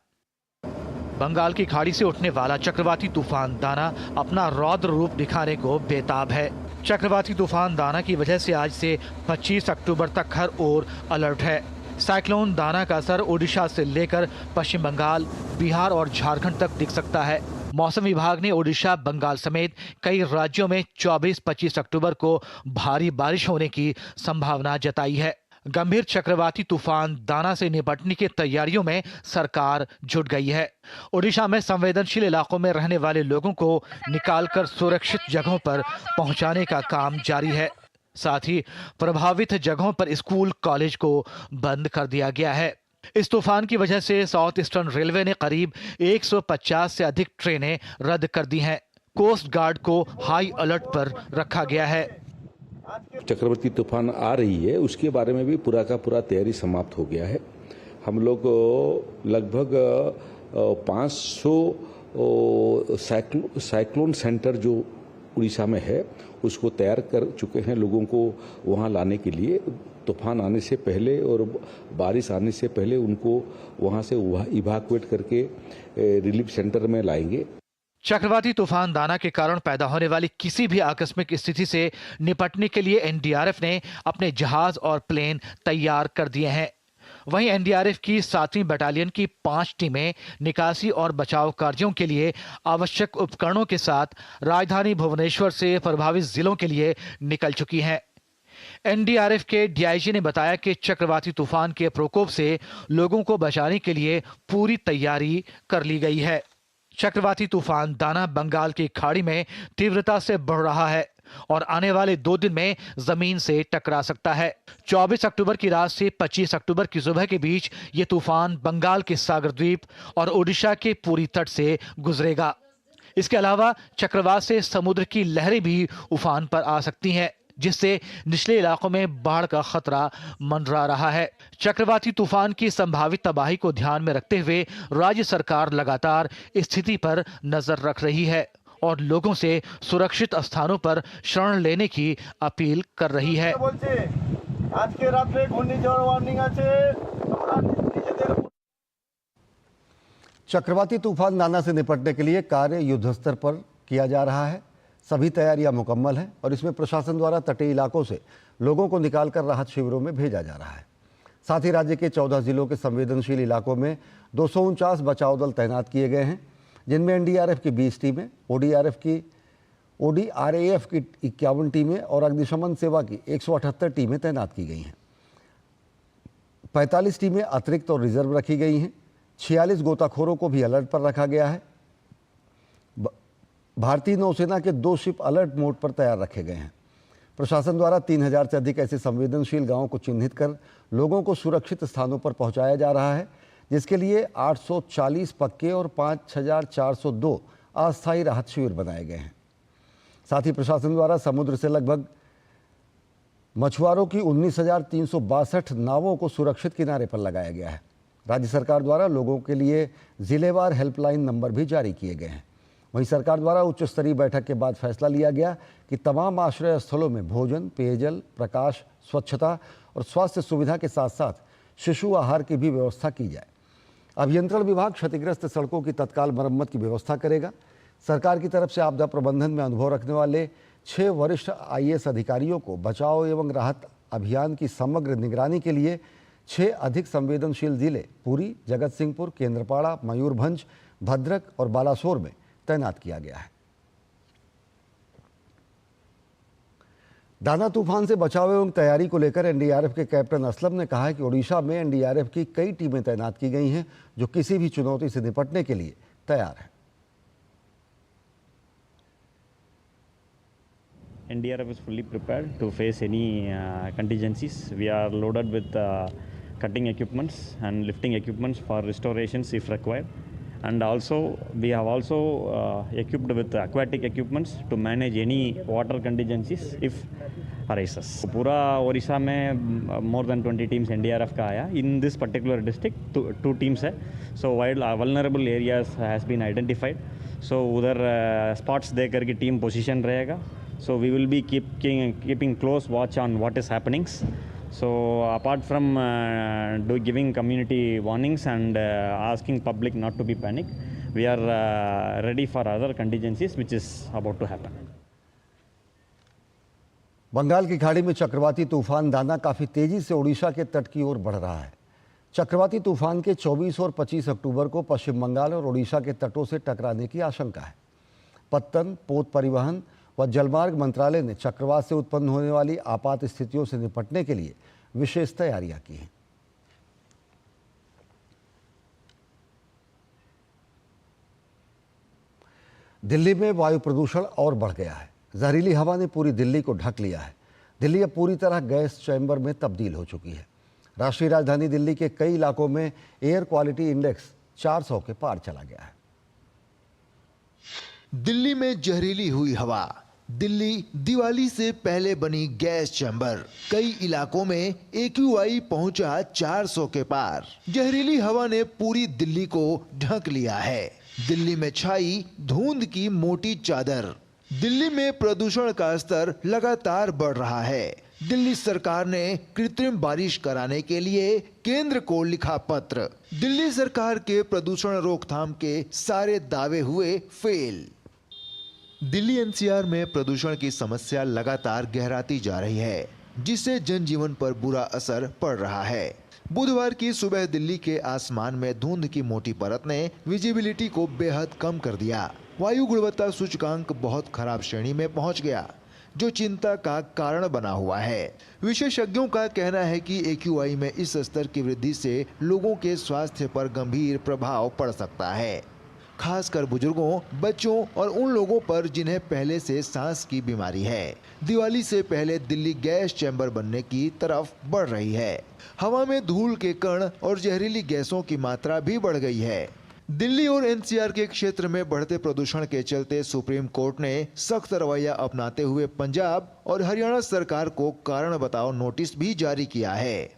बंगाल की खाड़ी से उठने वाला चक्रवाती तूफान दाना अपना रौद्र रूप दिखाने को बेताब है। चक्रवाती तूफान दाना की वजह से आज से 25 अक्टूबर तक हर ओर अलर्ट है। साइक्लोन दाना का असर ओडिशा से लेकर पश्चिम बंगाल, बिहार और झारखंड तक दिख सकता है। मौसम विभाग ने ओडिशा, बंगाल समेत कई राज्यों में 24-25 अक्टूबर को भारी बारिश होने की संभावना जताई है। गंभीर चक्रवाती तूफान दाना से निपटने की तैयारियों में सरकार जुट गई है। ओडिशा में संवेदनशील इलाकों में रहने वाले लोगों को निकालकर सुरक्षित जगहों पर पहुंचाने का काम जारी है। साथ ही प्रभावित जगहों पर स्कूल, कॉलेज को बंद कर दिया गया है। इस तूफान की वजह से साउथ ईस्टर्न रेलवे ने करीब 150 से अधिक ट्रेनें रद्द कर दी हैं। कोस्ट गार्ड को हाई अलर्ट पर रखा गया है। चक्रवाती तूफान आ रही है, उसके बारे में भी पूरा का पूरा तैयारी समाप्त हो गया है। हम लोग लगभग 500 साइक्लोन सेंटर जो उड़ीसा में है उसको तैयार कर चुके हैं लोगों को वहां लाने के लिए। तूफान आने से पहले और बारिश आने से पहले उनको वहां से इवैक्यूएट करके रिलीफ सेंटर में लाएंगे। चक्रवाती तूफान दाना के कारण पैदा होने वाली किसी भी आकस्मिक स्थिति से निपटने के लिए एनडीआरएफ ने अपने जहाज और प्लेन तैयार कर दिए हैं। वहीं एनडीआरएफ की 7वीं बटालियन की 5 टीमें निकासी और बचाव कार्यों के लिए आवश्यक उपकरणों के साथ राजधानी भुवनेश्वर से प्रभावित जिलों के लिए निकल चुकी हैं। एनडीआरएफ के डीआईजी ने बताया कि चक्रवाती तूफान के प्रकोप से लोगों को बचाने के लिए पूरी तैयारी कर ली गई है। चक्रवाती तूफान दाना बंगाल की खाड़ी में तीव्रता से बढ़ रहा है और आने वाले 2 दिन में जमीन से टकरा सकता है। 24 अक्टूबर की रात से 25 अक्टूबर की सुबह के बीच ये तूफान बंगाल के सागर द्वीप और ओडिशा के पूरी तट से गुजरेगा। इसके अलावा चक्रवात से समुद्र की लहरें भी उफान पर आ सकती हैं, जिससे निचले इलाकों में बाढ़ का खतरा मंडरा रहा है। चक्रवाती तूफान की संभावित तबाही को ध्यान में रखते हुए राज्य सरकार लगातार स्थिति पर नजर रख रही है और लोगों से सुरक्षित स्थानों पर शरण लेने की अपील कर रही है। चक्रवाती तूफान दाना से निपटने के लिए कार्य युद्ध स्तर पर किया जा रहा है। सभी तैयारियां मुकम्मल हैं और इसमें प्रशासन द्वारा तटीय इलाकों से लोगों को निकालकर राहत शिविरों में भेजा जा रहा है। साथ ही राज्य के 14 जिलों के संवेदनशील इलाकों में 249 बचाव दल तैनात किए गए हैं, जिनमें एनडीआरएफ की 20 टीमें, ओडीआरएफ की 51 टीमें और अग्निशमन सेवा की 178 टीमें तैनात की गई हैं। 45 टीमें अतिरिक्त और रिजर्व रखी गई हैं। 46 गोताखोरों को भी अलर्ट पर रखा गया है। भारतीय नौसेना के 2 शिप अलर्ट मोड पर तैयार रखे गए हैं। प्रशासन द्वारा 3000 से अधिक ऐसे संवेदनशील गांवों को चिन्हित कर लोगों को सुरक्षित स्थानों पर पहुंचाया जा रहा है, जिसके लिए 840 पक्के और 5402 अस्थायी राहत शिविर बनाए गए हैं। साथ ही प्रशासन द्वारा समुद्र से लगभग मछुआरों की 19,362 नावों को सुरक्षित किनारे पर लगाया गया है। राज्य सरकार द्वारा लोगों के लिए जिलेवार हेल्पलाइन नंबर भी जारी किए गए हैं। वहीं सरकार द्वारा उच्च स्तरीय बैठक के बाद फैसला लिया गया कि तमाम आश्रय स्थलों में भोजन, पेयजल, प्रकाश, स्वच्छता और स्वास्थ्य सुविधा के साथ साथ शिशु आहार की भी व्यवस्था की जाए। अभियंत्रण विभाग क्षतिग्रस्त सड़कों की तत्काल मरम्मत की व्यवस्था करेगा। सरकार की तरफ से आपदा प्रबंधन में अनुभव रखने वाले 6 वरिष्ठ IAS अधिकारियों को बचाव एवं राहत अभियान की समग्र निगरानी के लिए 6 अधिक संवेदनशील जिले पुरी, जगत सिंहपुर, केंद्रपाड़ा, मयूरभंज, भद्रक और बालासोर में तैनात किया गया है। दाना तूफान से बचाव एवं तैयारी को लेकर एनडीआरएफ के कैप्टन असलम ने कहा है कि ओडिशा में एनडीआरएफ की कई टीमें तैनात की गई हैं, जो किसी भी चुनौती से निपटने के लिए तैयार हैं। NDRF is fully prepared to face any contingencies. We are loaded with cutting equipments and lifting equipments for restorations if required. And also we have also equipped with aquatic equipments to manage any water contingencies if arises. पूरा ओडिशा में more than 20 teams NDRF का आया. In this particular district, two teams है. So while vulnerable areas has been identified, so उधर spots दे करके team position रहेगा. So we will be keeping close watch on what is happening. So apart from giving community warnings and asking public not to be panic, we are ready for other contingencies which is about to happen. Bengal की खाड़ी में चक्रवाती तूफान दाना काफ़ी तेजी से ओडिशा के तट की ओर बढ़ रहा है। चक्रवाती तूफान के 24 और 25 अक्टूबर को पश्चिम बंगाल और ओडिशा के तटों से टकराने की आशंका है। पत्तन, पोत परिवहन व जलमार्ग मंत्रालय ने चक्रवात से उत्पन्न होने वाली आपात स्थितियों से निपटने के लिए विशेष तैयारियां की हैं। दिल्ली में वायु प्रदूषण और बढ़ गया है। जहरीली हवा ने पूरी दिल्ली को ढक लिया है। दिल्ली अब पूरी तरह गैस चैम्बर में तब्दील हो चुकी है। राष्ट्रीय राजधानी दिल्ली के कई इलाकों में एयर क्वालिटी इंडेक्स 400 के पार चला गया है। दिल्ली में जहरीली हुई हवा। दिल्ली दिवाली से पहले बनी गैस चैम्बर। कई इलाकों में AQI पहुंचा 400 के पार। जहरीली हवा ने पूरी दिल्ली को ढक लिया है। दिल्ली में छाई धुंध की मोटी चादर। दिल्ली में प्रदूषण का स्तर लगातार बढ़ रहा है। दिल्ली सरकार ने कृत्रिम बारिश कराने के लिए केंद्र को लिखा पत्र। दिल्ली सरकार के प्रदूषण रोकथाम के सारे दावे हुए फेल। दिल्ली NCR में प्रदूषण की समस्या लगातार गहराती जा रही है, जिससे जनजीवन पर बुरा असर पड़ रहा है। बुधवार की सुबह दिल्ली के आसमान में धुंध की मोटी परत ने विजिबिलिटी को बेहद कम कर दिया। वायु गुणवत्ता सूचकांक बहुत खराब श्रेणी में पहुंच गया, जो चिंता का कारण बना हुआ है। विशेषज्ञों का कहना है कि AQI में इस स्तर की वृद्धि से लोगों के स्वास्थ्य पर गंभीर प्रभाव पड़ सकता है, खासकर बुजुर्गों, बच्चों और उन लोगों पर जिन्हें पहले से सांस की बीमारी है। दिवाली से पहले दिल्ली गैस चैम्बर बनने की तरफ बढ़ रही है। हवा में धूल के कण और जहरीली गैसों की मात्रा भी बढ़ गई है। दिल्ली और NCR के क्षेत्र में बढ़ते प्रदूषण के चलते सुप्रीम कोर्ट ने सख्त रवैया अपनाते हुए पंजाब और हरियाणा सरकार को कारण बताओ नोटिस भी जारी किया है।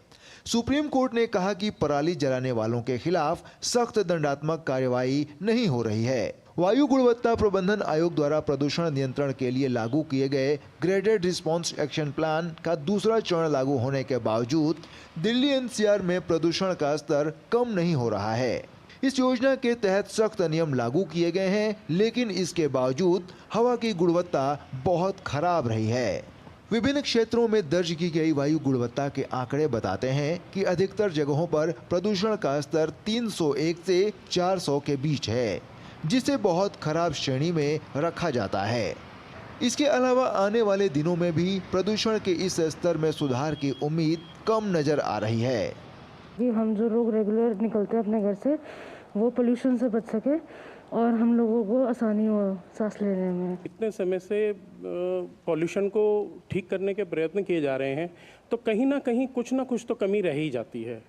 सुप्रीम कोर्ट ने कहा कि पराली जलाने वालों के खिलाफ सख्त दंडात्मक कार्यवाही नहीं हो रही है। वायु गुणवत्ता प्रबंधन आयोग द्वारा प्रदूषण नियंत्रण के लिए लागू किए गए ग्रेडेड रिस्पॉन्स एक्शन प्लान का दूसरा चरण लागू होने के बावजूद दिल्ली NCR में प्रदूषण का स्तर कम नहीं हो रहा है। इस योजना के तहत सख्त नियम लागू किए गए हैं, लेकिन इसके बावजूद हवा की गुणवत्ता बहुत खराब रही है। विभिन्न क्षेत्रों में दर्ज की गई वायु गुणवत्ता के आंकड़े बताते हैं कि अधिकतर जगहों पर प्रदूषण का स्तर 301 से 400 के बीच है, जिसे बहुत खराब श्रेणी में रखा जाता है। इसके अलावा आने वाले दिनों में भी प्रदूषण के इस स्तर में सुधार की उम्मीद कम नजर आ रही है। कि हम जो लोग रेगुलर निकलते हैं अपने घर से, वो पोल्यूशन से बच सके और हम लोगों को आसानी हो सांस लेने में। इतने समय से पॉल्यूशन को ठीक करने के प्रयत्न किए जा रहे हैं, तो कहीं ना कुछ तो कमी रह ही जाती है,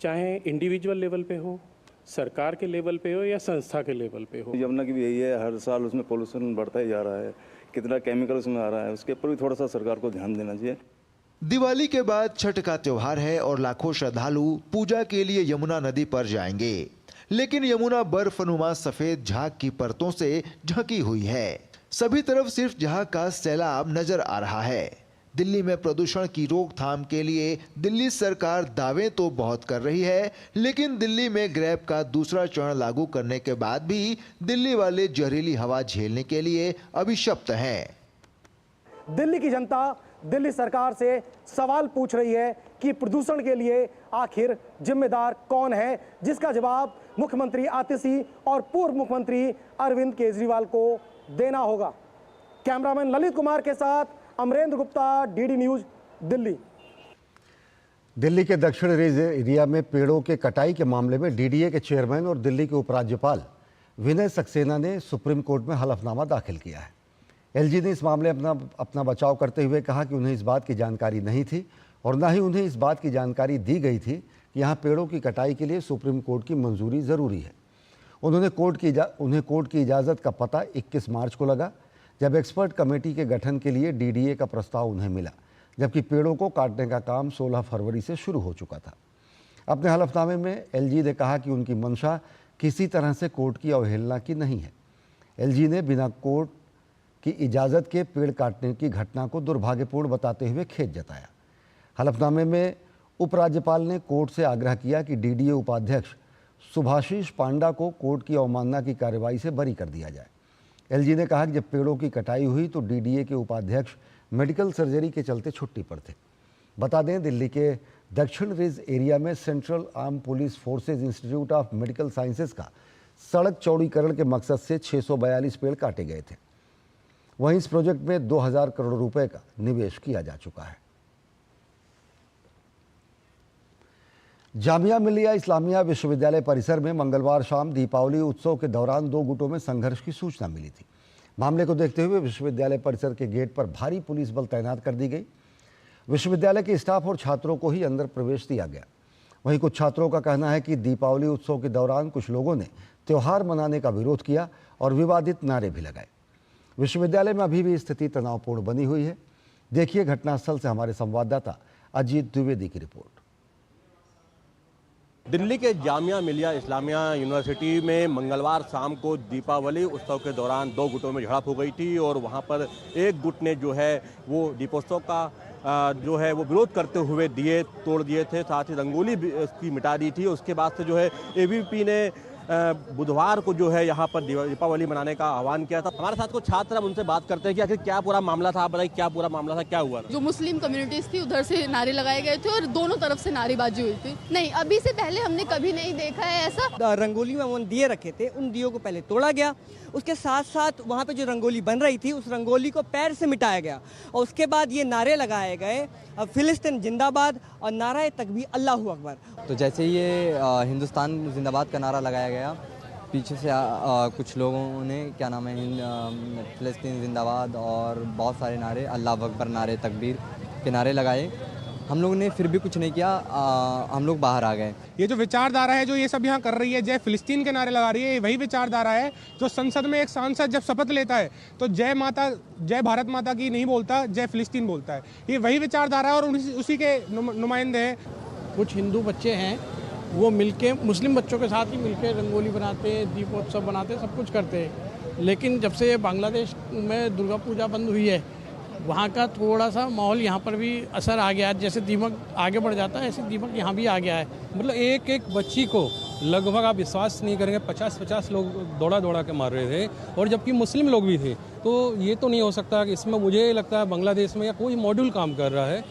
चाहे इंडिविजुअल लेवल पे हो, सरकार के लेवल पे हो या संस्था के लेवल पे हो। यमुना की भी यही है, हर साल उसमें पोल्यूशन बढ़ता ही जा रहा है, कितना केमिकल उसमें आ रहा है, उसके ऊपर भी थोड़ा सा सरकार को ध्यान देना चाहिए। दिवाली के बाद छठ का त्योहार है और लाखों श्रद्धालु पूजा के लिए यमुना नदी पर जाएंगे, लेकिन यमुना बर्फनुमा सफेद झाग की परतों से ढकी हुई है। सभी तरफ सिर्फ झाग का सैलाब नजर आ रहा है। दिल्ली में प्रदूषण की रोकथाम के लिए दिल्ली सरकार दावे तो बहुत कर रही है, लेकिन दिल्ली में ग्रैब का दूसरा चरण लागू करने के बाद भी दिल्ली वाले जहरीली हवा झेलने के लिए अभिशप्त हैं। दिल्ली की जनता दिल्ली सरकार से सवाल पूछ रही है कि प्रदूषण के लिए आखिर जिम्मेदार कौन है, जिसका जवाब मुख्यमंत्री आतिशी और पूर्व मुख्यमंत्री अरविंद केजरीवाल को देना होगा। कैमरामैन ललित कुमार के साथ अमरेंद्र गुप्ता, डीडी न्यूज, दिल्ली। दिल्ली के दक्षिण रेंज एरिया में पेड़ों के कटाई के मामले में डीडीए के चेयरमैन और दिल्ली के उपराज्यपाल विनय सक्सेना ने सुप्रीम कोर्ट में हलफनामा दाखिल किया है। एलजी ने इस मामले में अपना बचाव करते हुए कहा कि उन्हें इस बात की जानकारी नहीं थी और न ही उन्हें इस बात की जानकारी दी गई थी कि यहाँ पेड़ों की कटाई के लिए सुप्रीम कोर्ट की मंजूरी ज़रूरी है। उन्हें कोर्ट की इजाज़त का पता 21 मार्च को लगा, जब एक्सपर्ट कमेटी के गठन के लिए डीडीए का प्रस्ताव उन्हें मिला, जबकि पेड़ों को काटने का काम 16 फरवरी से शुरू हो चुका था। अपने हलफनामे में एलजी ने कहा कि उनकी मंशा किसी तरह से कोर्ट की अवहेलना की नहीं है। एलजी ने बिना कोर्ट की इजाज़त के पेड़ काटने की घटना को दुर्भाग्यपूर्ण बताते हुए खेद जताया। हलफनामे में उपराज्यपाल ने कोर्ट से आग्रह किया कि डीडीए उपाध्यक्ष सुभाषिष पांडा को कोर्ट की अवमानना की कार्रवाई से बरी कर दिया जाए। एलजी ने कहा कि जब पेड़ों की कटाई हुई तो डीडीए के उपाध्यक्ष मेडिकल सर्जरी के चलते छुट्टी पर थे। बता दें, दिल्ली के दक्षिण रेंज एरिया में central arm police forces institute of medical sciences का सड़क चौड़ीकरण के मकसद से 642 पेड़ काटे गए थे। वहीं इस प्रोजेक्ट में 2000 करोड़ रुपए का निवेश किया जा चुका है। जामिया मिलिया इस्लामिया विश्वविद्यालय परिसर में मंगलवार शाम दीपावली उत्सव के दौरान 2 गुटों में संघर्ष की सूचना मिली थी। मामले को देखते हुए विश्वविद्यालय परिसर के गेट पर भारी पुलिस बल तैनात कर दी गई। विश्वविद्यालय के स्टाफ और छात्रों को ही अंदर प्रवेश दिया गया। वहीं कुछ छात्रों का कहना है कि दीपावली उत्सव के दौरान कुछ लोगों ने त्यौहार मनाने का विरोध किया और विवादित नारे भी लगाए। विश्वविद्यालय में अभी भी स्थिति तनावपूर्ण बनी हुई है। देखिए घटनास्थल से हमारे संवाददाता अजीत द्विवेदी की रिपोर्ट। दिल्ली के जामिया मिलिया इस्लामिया यूनिवर्सिटी में मंगलवार शाम को दीपावली उत्सव के दौरान 2 गुटों में झड़प हो गई थी और वहां पर एक गुट ने जो है वो दीपोत्सव का जो है वो विरोध करते हुए दिए तोड़ दिए थे, साथ ही रंगोली भी उसकी मिटा दी थी। उसके बाद से जो है एबीवीपी ने बुधवार को जो है यहाँ पर दीपावली मनाने का आह्वान किया था। हमारे साथ कुछ छात्र, अब उनसे बात करते हैं कि आखिर क्या पूरा मामला था। आप बताइए क्या पूरा मामला था, क्या हुआ? जो मुस्लिम कम्युनिटीज थी उधर से नारे लगाए गए थे और दोनों तरफ से नारेबाजी हुई थी। नहीं, अभी से पहले हमने कभी नहीं देखा है ऐसा। रंगोली में वो दिए रखे थे, उन दियों को पहले तोड़ा गया, उसके साथ साथ वहाँ पे जो रंगोली बन रही थी उस रंगोली को पैर से मिटाया गया और उसके बाद ये नारे लगाए गए फिलिस्तीन जिंदाबाद और नारा तकबीर अल्लाहू अकबर। तो जैसे ये हिंदुस्तान जिंदाबाद का नारा लगाया गया, पीछे से कुछ लोगों ने क्या नाम है फिलिस्तीन जिंदाबाद और बहुत सारे नारे अल्लाहू अकबर नारे तकबीर के नारे लगाए। हम लोगों ने फिर भी कुछ नहीं किया, हम लोग बाहर आ गए। ये जो विचारधारा है जो ये सब यहाँ कर रही है, जय फिलिस्तीन के नारे लगा रही है, ये वही विचारधारा है जो संसद में एक सांसद जब शपथ लेता है तो जय भारत माता की नहीं बोलता, जय फिलिस्तीन बोलता है। ये वही विचारधारा है और उसी के नुमाइंदे हैं। कुछ हिंदू बच्चे हैं वो मिलके मुस्लिम बच्चों के साथ ही मिलके रंगोली बनाते हैं, दीपोत्सव बनाते हैं, सब कुछ करते हैं। लेकिन जब से बांग्लादेश में दुर्गा पूजा बंद हुई है, वहाँ का थोड़ा सा माहौल यहाँ पर भी असर आ गया है। जैसे दीमक आगे बढ़ जाता है ऐसे दीमक यहाँ भी आ गया है। मतलब एक एक बच्ची को लगभग आप विश्वास नहीं करेंगे 50-50 लोग दौड़ा के मार रहे थे, और जबकि मुस्लिम लोग भी थे। तो ये तो नहीं हो सकता कि इसमें मुझे लगता है बांग्लादेश में या कोई मॉड्यूल काम कर रहा है।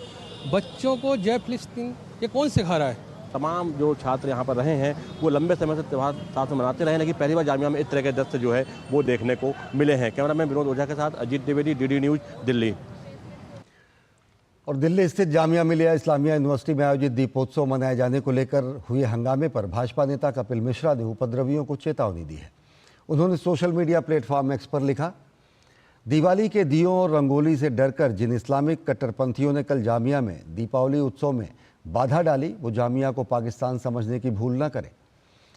बच्चों को जय फिलिस्तीन ये कौन सिखा रहा है? तमाम जो छात्र यहाँ पर रहे हैं वो लंबे समय से त्यौहार साथ में मनाते रहे, लेकिन पहली बार जामिया में इस तरह के दृश्य जो है वो देखने को मिले हैं। कैमरामैन विनोद ओझा के साथ अजीत द्विवेदी, डीडी न्यूज, दिल्ली। और दिल्ली स्थित जामिया मिलिया इस्लामिया यूनिवर्सिटी में आयोजित दीपोत्सव मनाए जाने को लेकर हुए हंगामे पर भाजपा नेता कपिल मिश्रा ने उपद्रवियों को चेतावनी दी है। उन्होंने सोशल मीडिया प्लेटफॉर्म एक्स पर लिखा, दिवाली के दियों और रंगोली से डरकर जिन इस्लामिक कट्टरपंथियों ने कल जामिया में दीपावली उत्सव में बाधा डाली, वो जामिया को पाकिस्तान समझने की भूल न करें।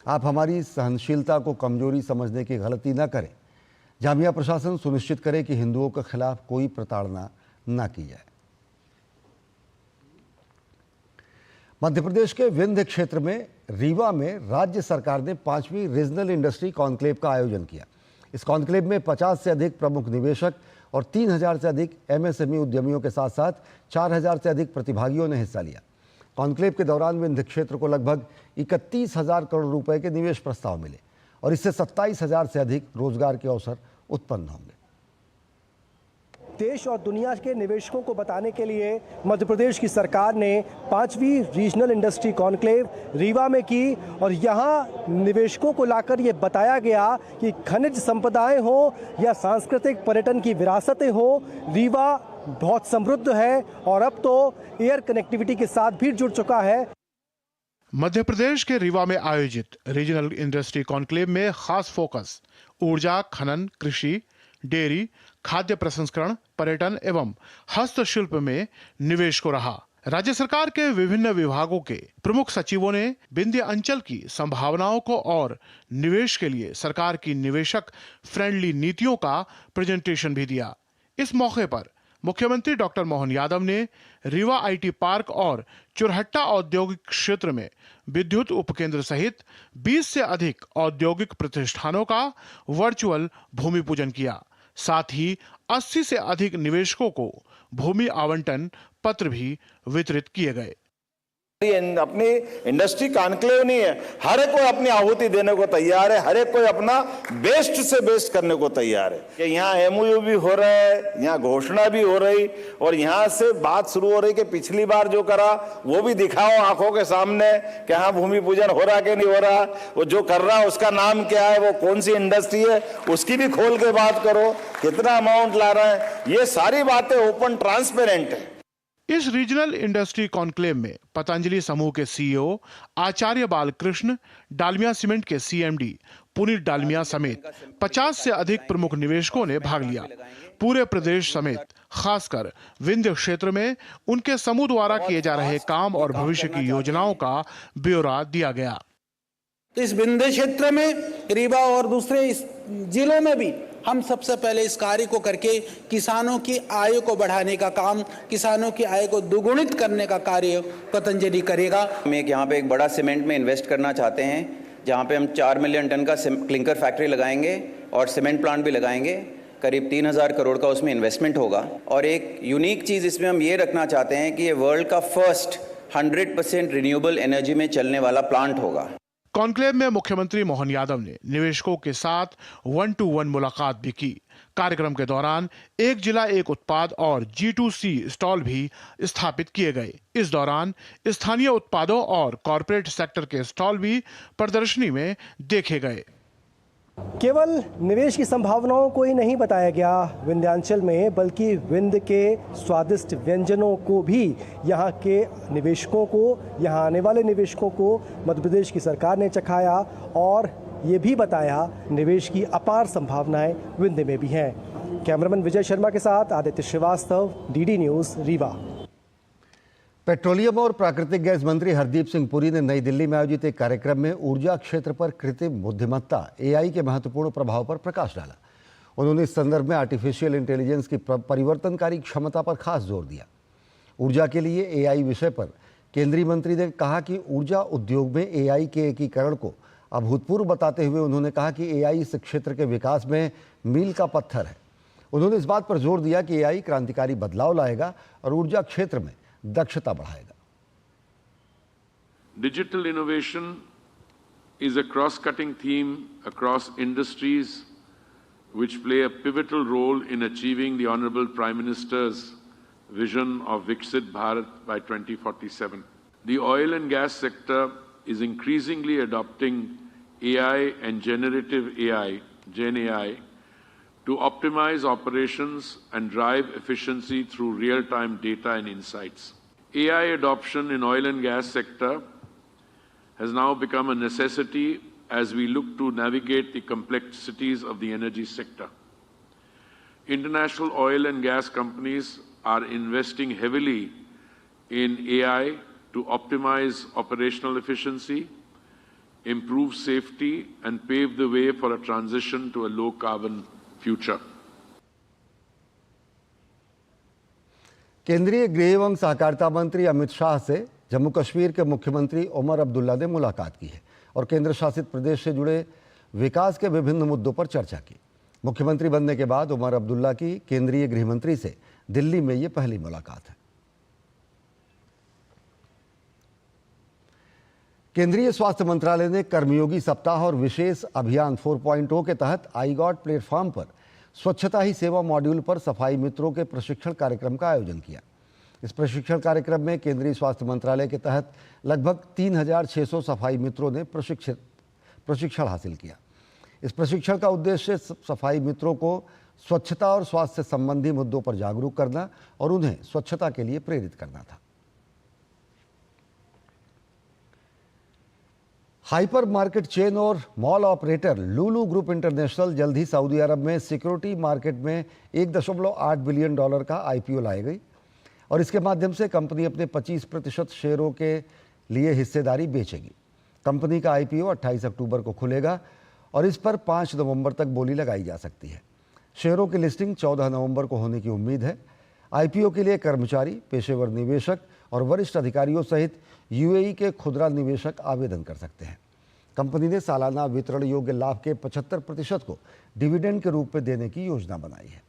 आप हमारी सहनशीलता को कमजोरी समझने की गलती न करें। जामिया प्रशासन सुनिश्चित करे कि हिंदुओं के खिलाफ कोई प्रताड़ना न की जाए। मध्य प्रदेश के विंध्य क्षेत्र में रीवा में राज्य सरकार ने 5वीं रीजनल इंडस्ट्री कॉन्क्लेव का आयोजन किया। इस कॉन्क्लेव में 50 से अधिक प्रमुख निवेशक और 3000 से अधिक एमएसएमई उद्यमियों के साथ साथ 4000 से अधिक प्रतिभागियों ने हिस्सा लिया। कॉन्क्लेव के दौरान विंध्य क्षेत्र को लगभग 31,000 करोड़ रुपए के निवेश प्रस्ताव मिले और इससे 27,000 से अधिक रोजगार के अवसर उत्पन्न होंगे। देश और दुनिया के निवेशकों को बताने के लिए मध्य प्रदेश की सरकार ने 5वीं रीजनल इंडस्ट्री कॉन्क्लेव रीवा में की और यहाँ निवेशकों को लाकर ये बताया गया कि खनिज संपदाएं हो या सांस्कृतिक पर्यटन की विरासतें हो, रीवा बहुत समृद्ध है और अब तो एयर कनेक्टिविटी के साथ भी जुड़ चुका है। मध्य प्रदेश के रीवा में आयोजित रीजनल इंडस्ट्री कॉन्क्लेव में खास फोकस ऊर्जा, खनन, कृषि, डेयरी, खाद्य प्रसंस्करण, पर्यटन एवं हस्तशिल्प में निवेश को रहा। राज्य सरकार के विभिन्न विभागों के प्रमुख सचिवों ने विंध्य अंचल की संभावनाओं को और निवेश के लिए सरकार की निवेशक फ्रेंडली नीतियों का प्रेजेंटेशन भी दिया। इस मौके पर मुख्यमंत्री डॉक्टर मोहन यादव ने रीवा आईटी पार्क और चुरहट्टा औद्योगिक क्षेत्र में विद्युत उपकेंद्र सहित 20 से अधिक औद्योगिक प्रतिष्ठानों का वर्चुअल भूमि पूजन किया। साथ ही 80 से अधिक निवेशकों को भूमि आवंटन पत्र भी वितरित किए गए। अपनी इंडस्ट्री कॉन्क्लेव नहीं है, हर एक कोई अपनी आहुति देने को तैयार है, हर एक कोई अपना बेस्ट से बेस्ट करने को तैयार है। कि यहाँ एमओयू भी हो रहा है, यहाँ घोषणा भी हो रही और यहाँ से बात शुरू हो रही कि पिछली बार जो करा वो भी दिखाओ आंखों के सामने कि हाँ भूमि पूजन हो रहा कि नहीं हो रहा, वो जो कर रहा है उसका नाम क्या है, वो कौन सी इंडस्ट्री है, उसकी भी खोल के बात करो, कितना अमाउंट ला रहा है, ये सारी बातें ओपन ट्रांसपेरेंट है। इस रीजनल इंडस्ट्री कॉन्क्लेव में पतंजलि समूह के सीईओ आचार्य बालकृष्ण, डालमिया सीमेंट के सीएमडी पुनीत डालमिया समेत 50 से अधिक प्रमुख निवेशकों ने भाग लिया। पूरे प्रदेश समेत खासकर विंध्य क्षेत्र में उनके समूह द्वारा किए जा रहे काम और भविष्य की योजनाओं का ब्यौरा दिया गया। तो इस विंध्य क्षेत्र में, रीवा और दूसरे जिलों में भी हम सबसे पहले इस कार्य को करके किसानों की आय को बढ़ाने का काम, किसानों की आय को दोगुणित करने का कार्य पतंजलि करेगा। हम यहाँ पे एक बड़ा सीमेंट में इन्वेस्ट करना चाहते हैं, जहाँ पे हम 4 मिलियन टन का क्लिंकर फैक्ट्री लगाएंगे और सीमेंट प्लांट भी लगाएंगे। करीब 3,000 करोड़ का उसमें इन्वेस्टमेंट होगा। और एक यूनिक चीज़ इसमें हम ये रखना चाहते हैं कि ये वर्ल्ड का फर्स्ट 100% रिन्यूएबल एनर्जी में चलने वाला प्लांट होगा। कॉन्क्लेव में मुख्यमंत्री मोहन यादव ने निवेशकों के साथ 1-to-1 मुलाकात भी की। कार्यक्रम के दौरान एक जिला एक उत्पाद और G2C स्टॉल भी स्थापित किए गए। इस दौरान स्थानीय उत्पादों और कॉरपोरेट सेक्टर के स्टॉल भी प्रदर्शनी में देखे गए। केवल निवेश की संभावनाओं को ही नहीं बताया गया विंध्याचल में, बल्कि विंध्य के स्वादिष्ट व्यंजनों को भी यहाँ के निवेशकों को, यहाँ आने वाले निवेशकों को मध्य प्रदेश की सरकार ने चखाया और ये भी बताया निवेश की अपार संभावनाएं विंध्य में भी हैं। कैमरामैन विजय शर्मा के साथ Aditya Srivastava, DD news, Rewa. Petroleum और प्राकृतिक गैस मंत्री हरदीप सिंह पुरी ने नई दिल्ली में आयोजित एक कार्यक्रम में ऊर्जा क्षेत्र पर कृत्रिम बुद्धिमत्ता एआई के महत्वपूर्ण प्रभाव पर प्रकाश डाला। उन्होंने इस संदर्भ में आर्टिफिशियल इंटेलिजेंस की परिवर्तनकारी क्षमता पर खास जोर दिया। ऊर्जा के लिए एआई विषय पर केंद्रीय मंत्री ने कहा कि ऊर्जा उद्योग में एआई के एकीकरण को अभूतपूर्व बताते हुए उन्होंने कहा कि एआई इस क्षेत्र के विकास में मील का पत्थर है। उन्होंने इस बात पर जोर दिया कि एआई क्रांतिकारी बदलाव लाएगा और ऊर्जा क्षेत्र में दक्षता बढ़ाएगा। Digital innovation is a cross-cutting theme across industries which play a pivotal role in achieving the Honorable Prime Minister's vision of Viksit Bharat by 2047. The oil and gas sector is increasingly adopting AI and generative AI, Gen AI, to optimize operations and drive efficiency through real-time data and insights. AI adoption in oil and gas sector has now become a necessity as we look to navigate the complexities of the energy sector. International oil and gas companies are investing heavily in AI to optimize operational efficiency, improve safety, and pave the way for a transition to a low-carbon future. केंद्रीय गृह एवं सहकारिता मंत्री अमित शाह से जम्मू कश्मीर के मुख्यमंत्री उमर अब्दुल्ला ने मुलाकात की है और केंद्र शासित प्रदेश से जुड़े विकास के विभिन्न मुद्दों पर चर्चा की। मुख्यमंत्री बनने के बाद उमर अब्दुल्ला की केंद्रीय गृह मंत्री से दिल्ली में ये पहली मुलाकात है। केंद्रीय स्वास्थ्य मंत्रालय ने कर्मयोगी सप्ताह और विशेष अभियान 4.0 के तहत आईगॉट प्लेटफॉर्म पर स्वच्छता ही सेवा मॉड्यूल पर सफाई मित्रों के प्रशिक्षण कार्यक्रम का आयोजन किया। इस प्रशिक्षण कार्यक्रम में केंद्रीय स्वास्थ्य मंत्रालय के तहत लगभग 3,600 सफाई मित्रों ने प्रशिक्षण हासिल किया। इस प्रशिक्षण का उद्देश्य सफाई मित्रों को स्वच्छता और स्वास्थ्य संबंधी मुद्दों पर जागरूक करना और उन्हें स्वच्छता के लिए प्रेरित करना था। हाइपर मार्केट चेन और मॉल ऑपरेटर लुलु ग्रुप इंटरनेशनल जल्द ही सऊदी अरब में सिक्योरिटी मार्केट में $1.8 बिलियन का आईपीओ लाएगी और इसके माध्यम से कंपनी अपने 25% शेयरों के लिए हिस्सेदारी बेचेगी। कंपनी का आईपीओ 28 अक्टूबर को खुलेगा और इस पर 5 नवंबर तक बोली लगाई जा सकती है। शेयरों की लिस्टिंग 14 नवंबर को होने की उम्मीद है। आईपीओ के लिए कर्मचारी, पेशेवर निवेशक और वरिष्ठ अधिकारियों सहित यूएई के खुदरा निवेशक आवेदन कर सकते हैं। कंपनी ने सालाना वितरण योग्य लाभ के 75% को डिविडेंड के रूप में देने की योजना बनाई है।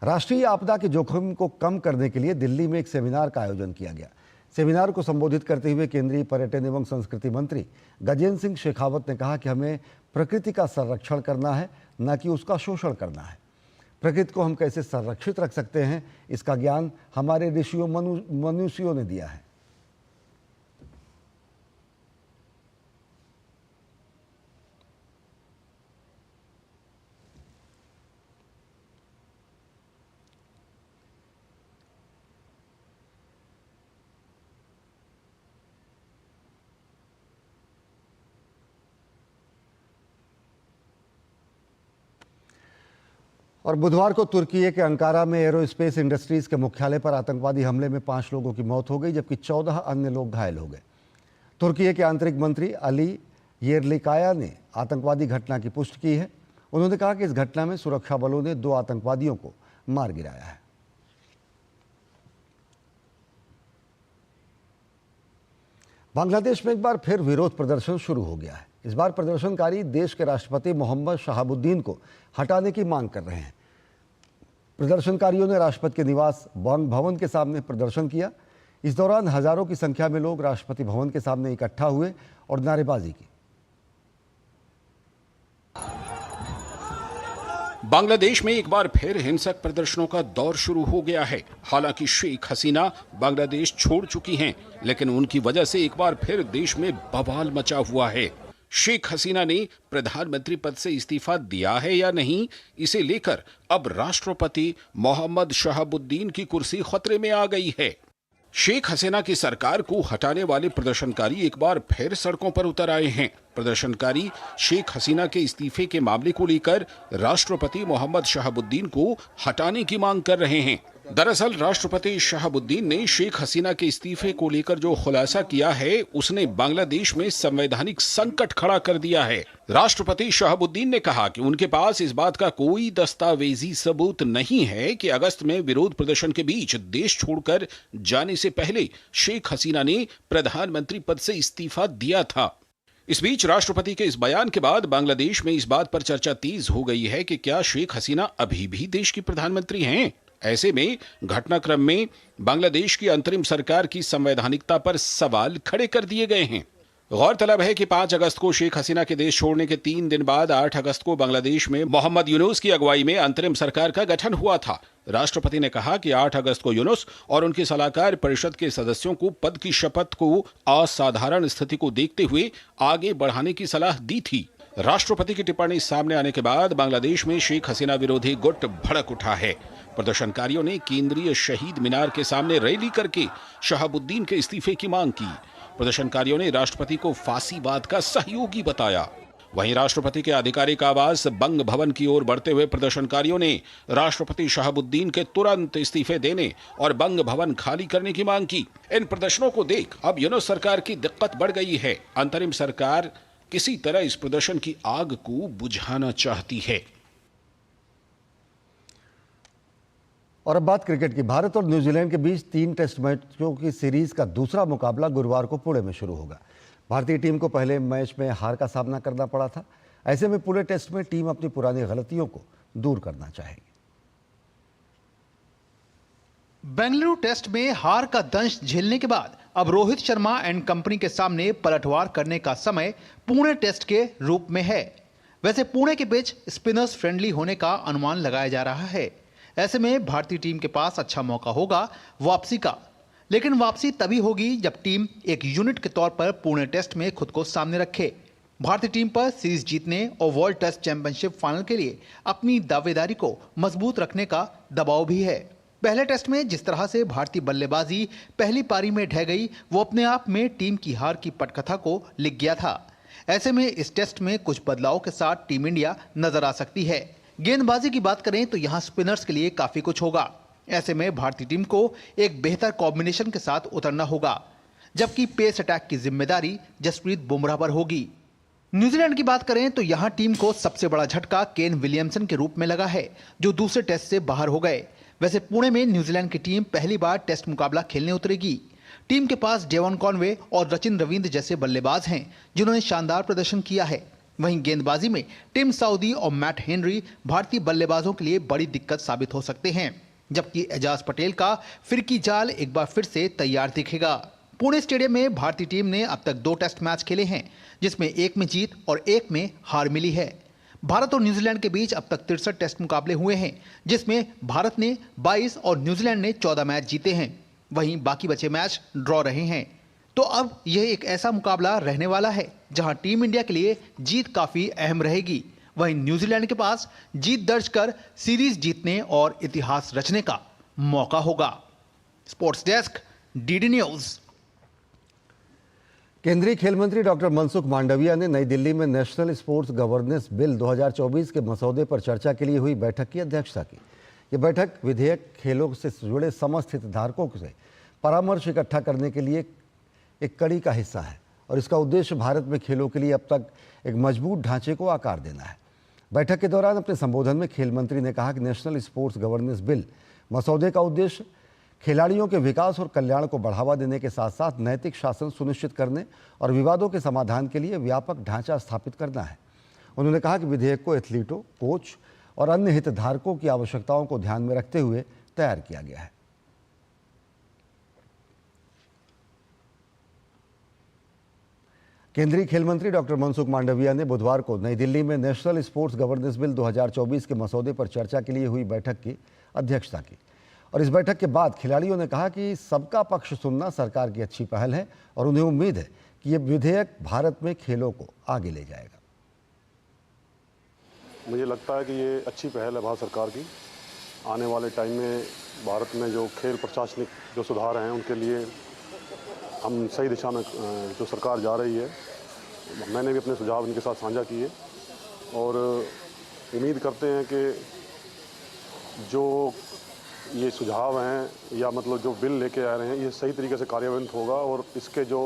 राष्ट्रीय आपदा के जोखिम को कम करने के लिए दिल्ली में एक सेमिनार का आयोजन किया गया। सेमिनार को संबोधित करते हुए केंद्रीय पर्यटन एवं संस्कृति मंत्री गजेंद्र सिंह शेखावत ने कहा कि हमें प्रकृति का संरक्षण करना है, न कि उसका शोषण करना है। प्रकृति को हम कैसे संरक्षित रख सकते हैं, इसका ज्ञान हमारे ऋषियों मनुष्यों ने दिया है। और बुधवार को तुर्की के अंकारा में एरोस्पेस इंडस्ट्रीज के मुख्यालय पर आतंकवादी हमले में 5 लोगों की मौत हो गई, जबकि 14 अन्य लोग घायल हो गए। तुर्की के आंतरिक मंत्री अली येरलिकाया ने आतंकवादी घटना की पुष्टि की है। उन्होंने कहा कि इस घटना में सुरक्षा बलों ने 2 आतंकवादियों को मार गिराया है। बांग्लादेश में एक बार फिर विरोध प्रदर्शन शुरू हो गया है। इस बार प्रदर्शनकारी देश के राष्ट्रपति मोहम्मद शहाबुद्दीन को हटाने की मांग कर रहे हैं। प्रदर्शनकारियों ने राष्ट्रपति के निवास बंग भवन के सामने प्रदर्शन किया। इस दौरान हजारों की संख्या में लोग राष्ट्रपति भवन के सामने इकट्ठा हुए और नारेबाजी की। बांग्लादेश में एक बार फिर हिंसक प्रदर्शनों का दौर शुरू हो गया है। हालांकि शेख हसीना बांग्लादेश छोड़ चुकी हैं, लेकिन उनकी वजह से एक बार फिर देश में बवाल मचा हुआ है। शेख हसीना ने प्रधानमंत्री पद से इस्तीफा दिया है या नहीं, इसे लेकर अब राष्ट्रपति मोहम्मद शहाबुद्दीन की कुर्सी खतरे में आ गई है। शेख हसीना की सरकार को हटाने वाले प्रदर्शनकारी एक बार फिर सड़कों पर उतर आए हैं। प्रदर्शनकारी शेख हसीना के इस्तीफे के मामले को लेकर राष्ट्रपति मोहम्मद शहाबुद्दीन को हटाने की मांग कर रहे हैं। दरअसल राष्ट्रपति शहाबुद्दीन ने शेख हसीना के इस्तीफे को लेकर जो खुलासा किया है, उसने बांग्लादेश में संवैधानिक संकट खड़ा कर दिया है। राष्ट्रपति शहाबुद्दीन ने कहा कि उनके पास इस बात का कोई दस्तावेजी सबूत नहीं है कि अगस्त में विरोध प्रदर्शन के बीच देश छोड़कर जाने से पहले शेख हसीना ने प्रधानमंत्री पद से इस्तीफा दिया था। इस बीच राष्ट्रपति के इस बयान के बाद बांग्लादेश में इस बात पर चर्चा तेज हो गई है कि क्या शेख हसीना अभी भी देश की प्रधानमंत्री हैं। ऐसे में घटनाक्रम में बांग्लादेश की अंतरिम सरकार की संवैधानिकता पर सवाल खड़े कर दिए गए हैं। गौरतलब है कि 5 अगस्त को शेख हसीना के देश छोड़ने के 3 दिन बाद 8 अगस्त को बांग्लादेश में मोहम्मद यूनुस की अगुवाई में अंतरिम सरकार का गठन हुआ था। राष्ट्रपति ने कहा कि 8 अगस्त को यूनुस और उनकी सलाहकार परिषद के सदस्यों को पद की शपथ को असाधारण स्थिति को देखते हुए आगे बढ़ाने की सलाह दी थी। राष्ट्रपति की टिप्पणी सामने आने के बाद बांग्लादेश में शेख हसीना विरोधी गुट भड़क उठा है। प्रदर्शनकारियों ने केंद्रीय शहीद मीनार के सामने रैली करके शहाबुद्दीन के इस्तीफे की मांग की। प्रदर्शनकारियों ने राष्ट्रपति को फांसीवाद का सहयोगी बताया। वहीं राष्ट्रपति के आधिकारिक आवास बंग भवन की ओर बढ़ते हुए प्रदर्शनकारियों ने राष्ट्रपति शहाबुद्दीन के तुरंत इस्तीफे देने और बंग भवन खाली करने की मांग की। इन प्रदर्शनों को देख अब यूनुस सरकार की दिक्कत बढ़ गई है। अंतरिम सरकार किसी तरह इस प्रदर्शन की आग को बुझाना चाहती है। और अब बात क्रिकेट की। भारत और न्यूजीलैंड के बीच 3 टेस्ट मैचों की सीरीज का दूसरा मुकाबला गुरुवार को पुणे में शुरू होगा। भारतीय टीम को पहले मैच में हार का सामना करना पड़ा था। ऐसे में पुणे टेस्ट में टीम अपनी पुरानी गलतियों को दूर करना चाहेगी। बेंगलुरु टेस्ट में हार का दंश झेलने के बाद अब रोहित शर्मा एंड कंपनी के सामने पलटवार करने का समय पुणे टेस्ट के रूप में है। वैसे पुणे के पिच स्पिनर्स फ्रेंडली होने का अनुमान लगाया जा रहा है। ऐसे में भारतीय टीम के पास अच्छा मौका होगा वापसी का, लेकिन वापसी तभी होगी जब टीम एक यूनिट के तौर पर पुणे टेस्ट में खुद को सामने रखे। भारतीय टीम पर सीरीज जीतने और वर्ल्ड टेस्ट चैंपियनशिप फाइनल के लिए अपनी दावेदारी को मजबूत रखने का दबाव भी है। पहले टेस्ट में जिस तरह से भारतीय बल्लेबाजी पहली पारी में ढह गई, वो अपने आप में टीम की हार की पटकथा को लिख गया था। ऐसे में इस टेस्ट में कुछ बदलाव के साथ टीम इंडिया नजर आ सकती है। गेंदबाजी की बात करें तो यहां स्पिनर्स के लिए काफी कुछ होगा। ऐसे में भारतीय टीम को एक बेहतर कॉम्बिनेशन के साथ उतरना होगा, जबकि पेस अटैक की जिम्मेदारी जसप्रीत बुमराह पर होगी। न्यूजीलैंड की बात करें तो यहां टीम को सबसे बड़ा झटका केन विलियमसन के रूप में लगा है, जो दूसरे टेस्ट से बाहर हो गए। वैसे पुणे में न्यूजीलैंड की टीम पहली बार टेस्ट मुकाबला खेलने उतरेगी। टीम के पास डेवन कॉनवे और रचिन रविंद्र जैसे बल्लेबाज हैं, जिन्होंने शानदार प्रदर्शन किया है। वहीं गेंदबाजी में टिम साउदी और मैट हेनरी भारतीय बल्लेबाजों के लिए बड़ी दिक्कत साबित हो सकते हैं, जबकि एजाज पटेल का फिरकी जाल एक बार फिर से तैयार दिखेगा। पुणे स्टेडियम में भारतीय टीम ने अब तक 2 टेस्ट मैच खेले हैं, जिसमें एक में जीत और एक में हार मिली है। भारत और न्यूजीलैंड के बीच अब तक 63 टेस्ट मुकाबले हुए हैं, जिसमें भारत ने 22 और न्यूजीलैंड ने 14 मैच जीते हैं। वहीं बाकी बचे मैच ड्रॉ रहे हैं। तो अब यह एक ऐसा मुकाबला रहने वाला है जहां टीम इंडिया के लिए जीत काफी अहम रहेगी। वहीं न्यूजीलैंड के पास जीत दर्ज कर सीरीज जीतने और इतिहास रचने का मौका होगा। Sports desk, DD news. केंद्रीय खेल मंत्री डॉक्टर मनसुख मांडविया ने नई दिल्ली में नेशनल स्पोर्ट्स गवर्नेंस बिल 2024 के मसौदे पर चर्चा के लिए हुई बैठक की अध्यक्षता की। यह बैठक विधेयक खेलों से जुड़े समस्त हितधारकों से परामर्श इकट्ठा करने के लिए एक कड़ी का हिस्सा है और इसका उद्देश्य भारत में खेलों के लिए अब तक एक मजबूत ढांचे को आकार देना है। बैठक के दौरान अपने संबोधन में खेल मंत्री ने कहा कि नेशनल स्पोर्ट्स गवर्नेंस बिल मसौदे का उद्देश्य खिलाड़ियों के विकास और कल्याण को बढ़ावा देने के साथ साथ नैतिक शासन सुनिश्चित करने और विवादों के समाधान के लिए व्यापक ढांचा स्थापित करना है। उन्होंने कहा कि विधेयक को एथलीटों, कोच और अन्य हितधारकों की आवश्यकताओं को ध्यान में रखते हुए तैयार किया गया है। केंद्रीय खेल मंत्री डॉक्टर मनसुख मांडविया ने बुधवार को नई दिल्ली में नेशनल स्पोर्ट्स गवर्नेंस बिल 2024 के मसौदे पर चर्चा के लिए हुई बैठक की अध्यक्षता की और इस बैठक के बाद खिलाड़ियों ने कहा कि सबका पक्ष सुनना सरकार की अच्छी पहल है और उन्हें उम्मीद है कि ये विधेयक भारत में खेलों को आगे ले जाएगा। मुझे लगता है कि ये अच्छी पहल है भारत सरकार की। आने वाले टाइम में भारत में जो खेल प्रशासनिक जो सुधार हैं उनके लिए हम सही दिशा में जो सरकार जा रही है, मैंने भी अपने सुझाव इनके साथ साझा किए और उम्मीद करते हैं कि जो ये सुझाव हैं या मतलब जो बिल लेके आ रहे हैं ये सही तरीके से कार्यान्वित होगा और इसके जो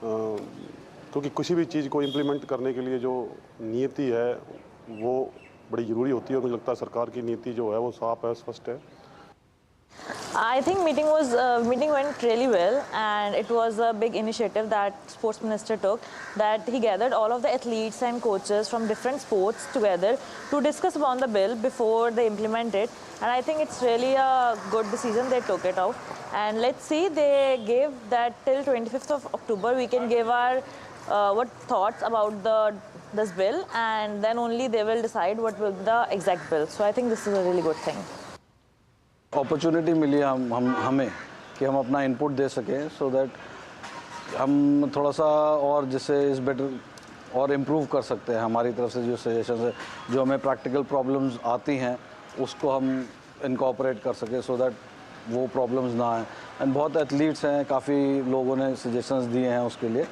क्योंकि किसी भी चीज़ को इम्प्लीमेंट करने के लिए जो नीति है वो बड़ी ज़रूरी होती है और मुझे लगता है सरकार की नीति जो है वो साफ है, स्पष्ट है। I think meeting went really well, and it was a big initiative that sports minister took, that he gathered all of the athletes and coaches from different sports together to discuss upon the bill before they implement it. And I think it's really a good decision they took it out. And let's see, they gave that till 25th of October we can give our what thoughts about this bill, and then only they will decide what will be the exact bill. So I think this is a really good thing. Opportunity मिली हमें कि हम अपना input दे सकें, so that हम थोड़ा सा और जिससे इस बेटर और इम्प्रूव कर सकते हैं. हमारी तरफ से जो सजेशंस है, जो हमें प्रैक्टिकल प्रॉब्लम्स आती हैं उसको हम इनकॉर्पोरेट कर सकें, सो दैट वो प्रॉब्लम्स ना आए. एंड बहुत एथलीट्स हैं, काफ़ी लोगों ने सजेशंस दिए हैं उसके लिए.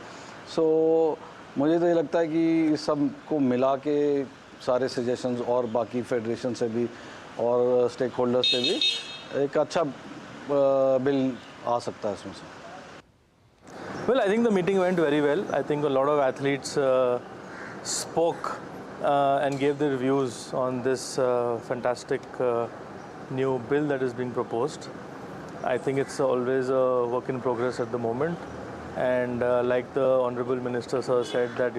सो मुझे तो ये लगता है कि इस सब को मिला के सारे सजेशंस और बाकी फेडरेशन से भी और स्टेक होल्डर्स से भी एक अच्छा बिल आ सकता है इसमें से. Well, I think the meeting went very well. I think a lot of athletes spoke and gave their views on this fantastic new bill that is being proposed. I think it's always a work in progress at the moment. And like the Honorable Minister Sir said that,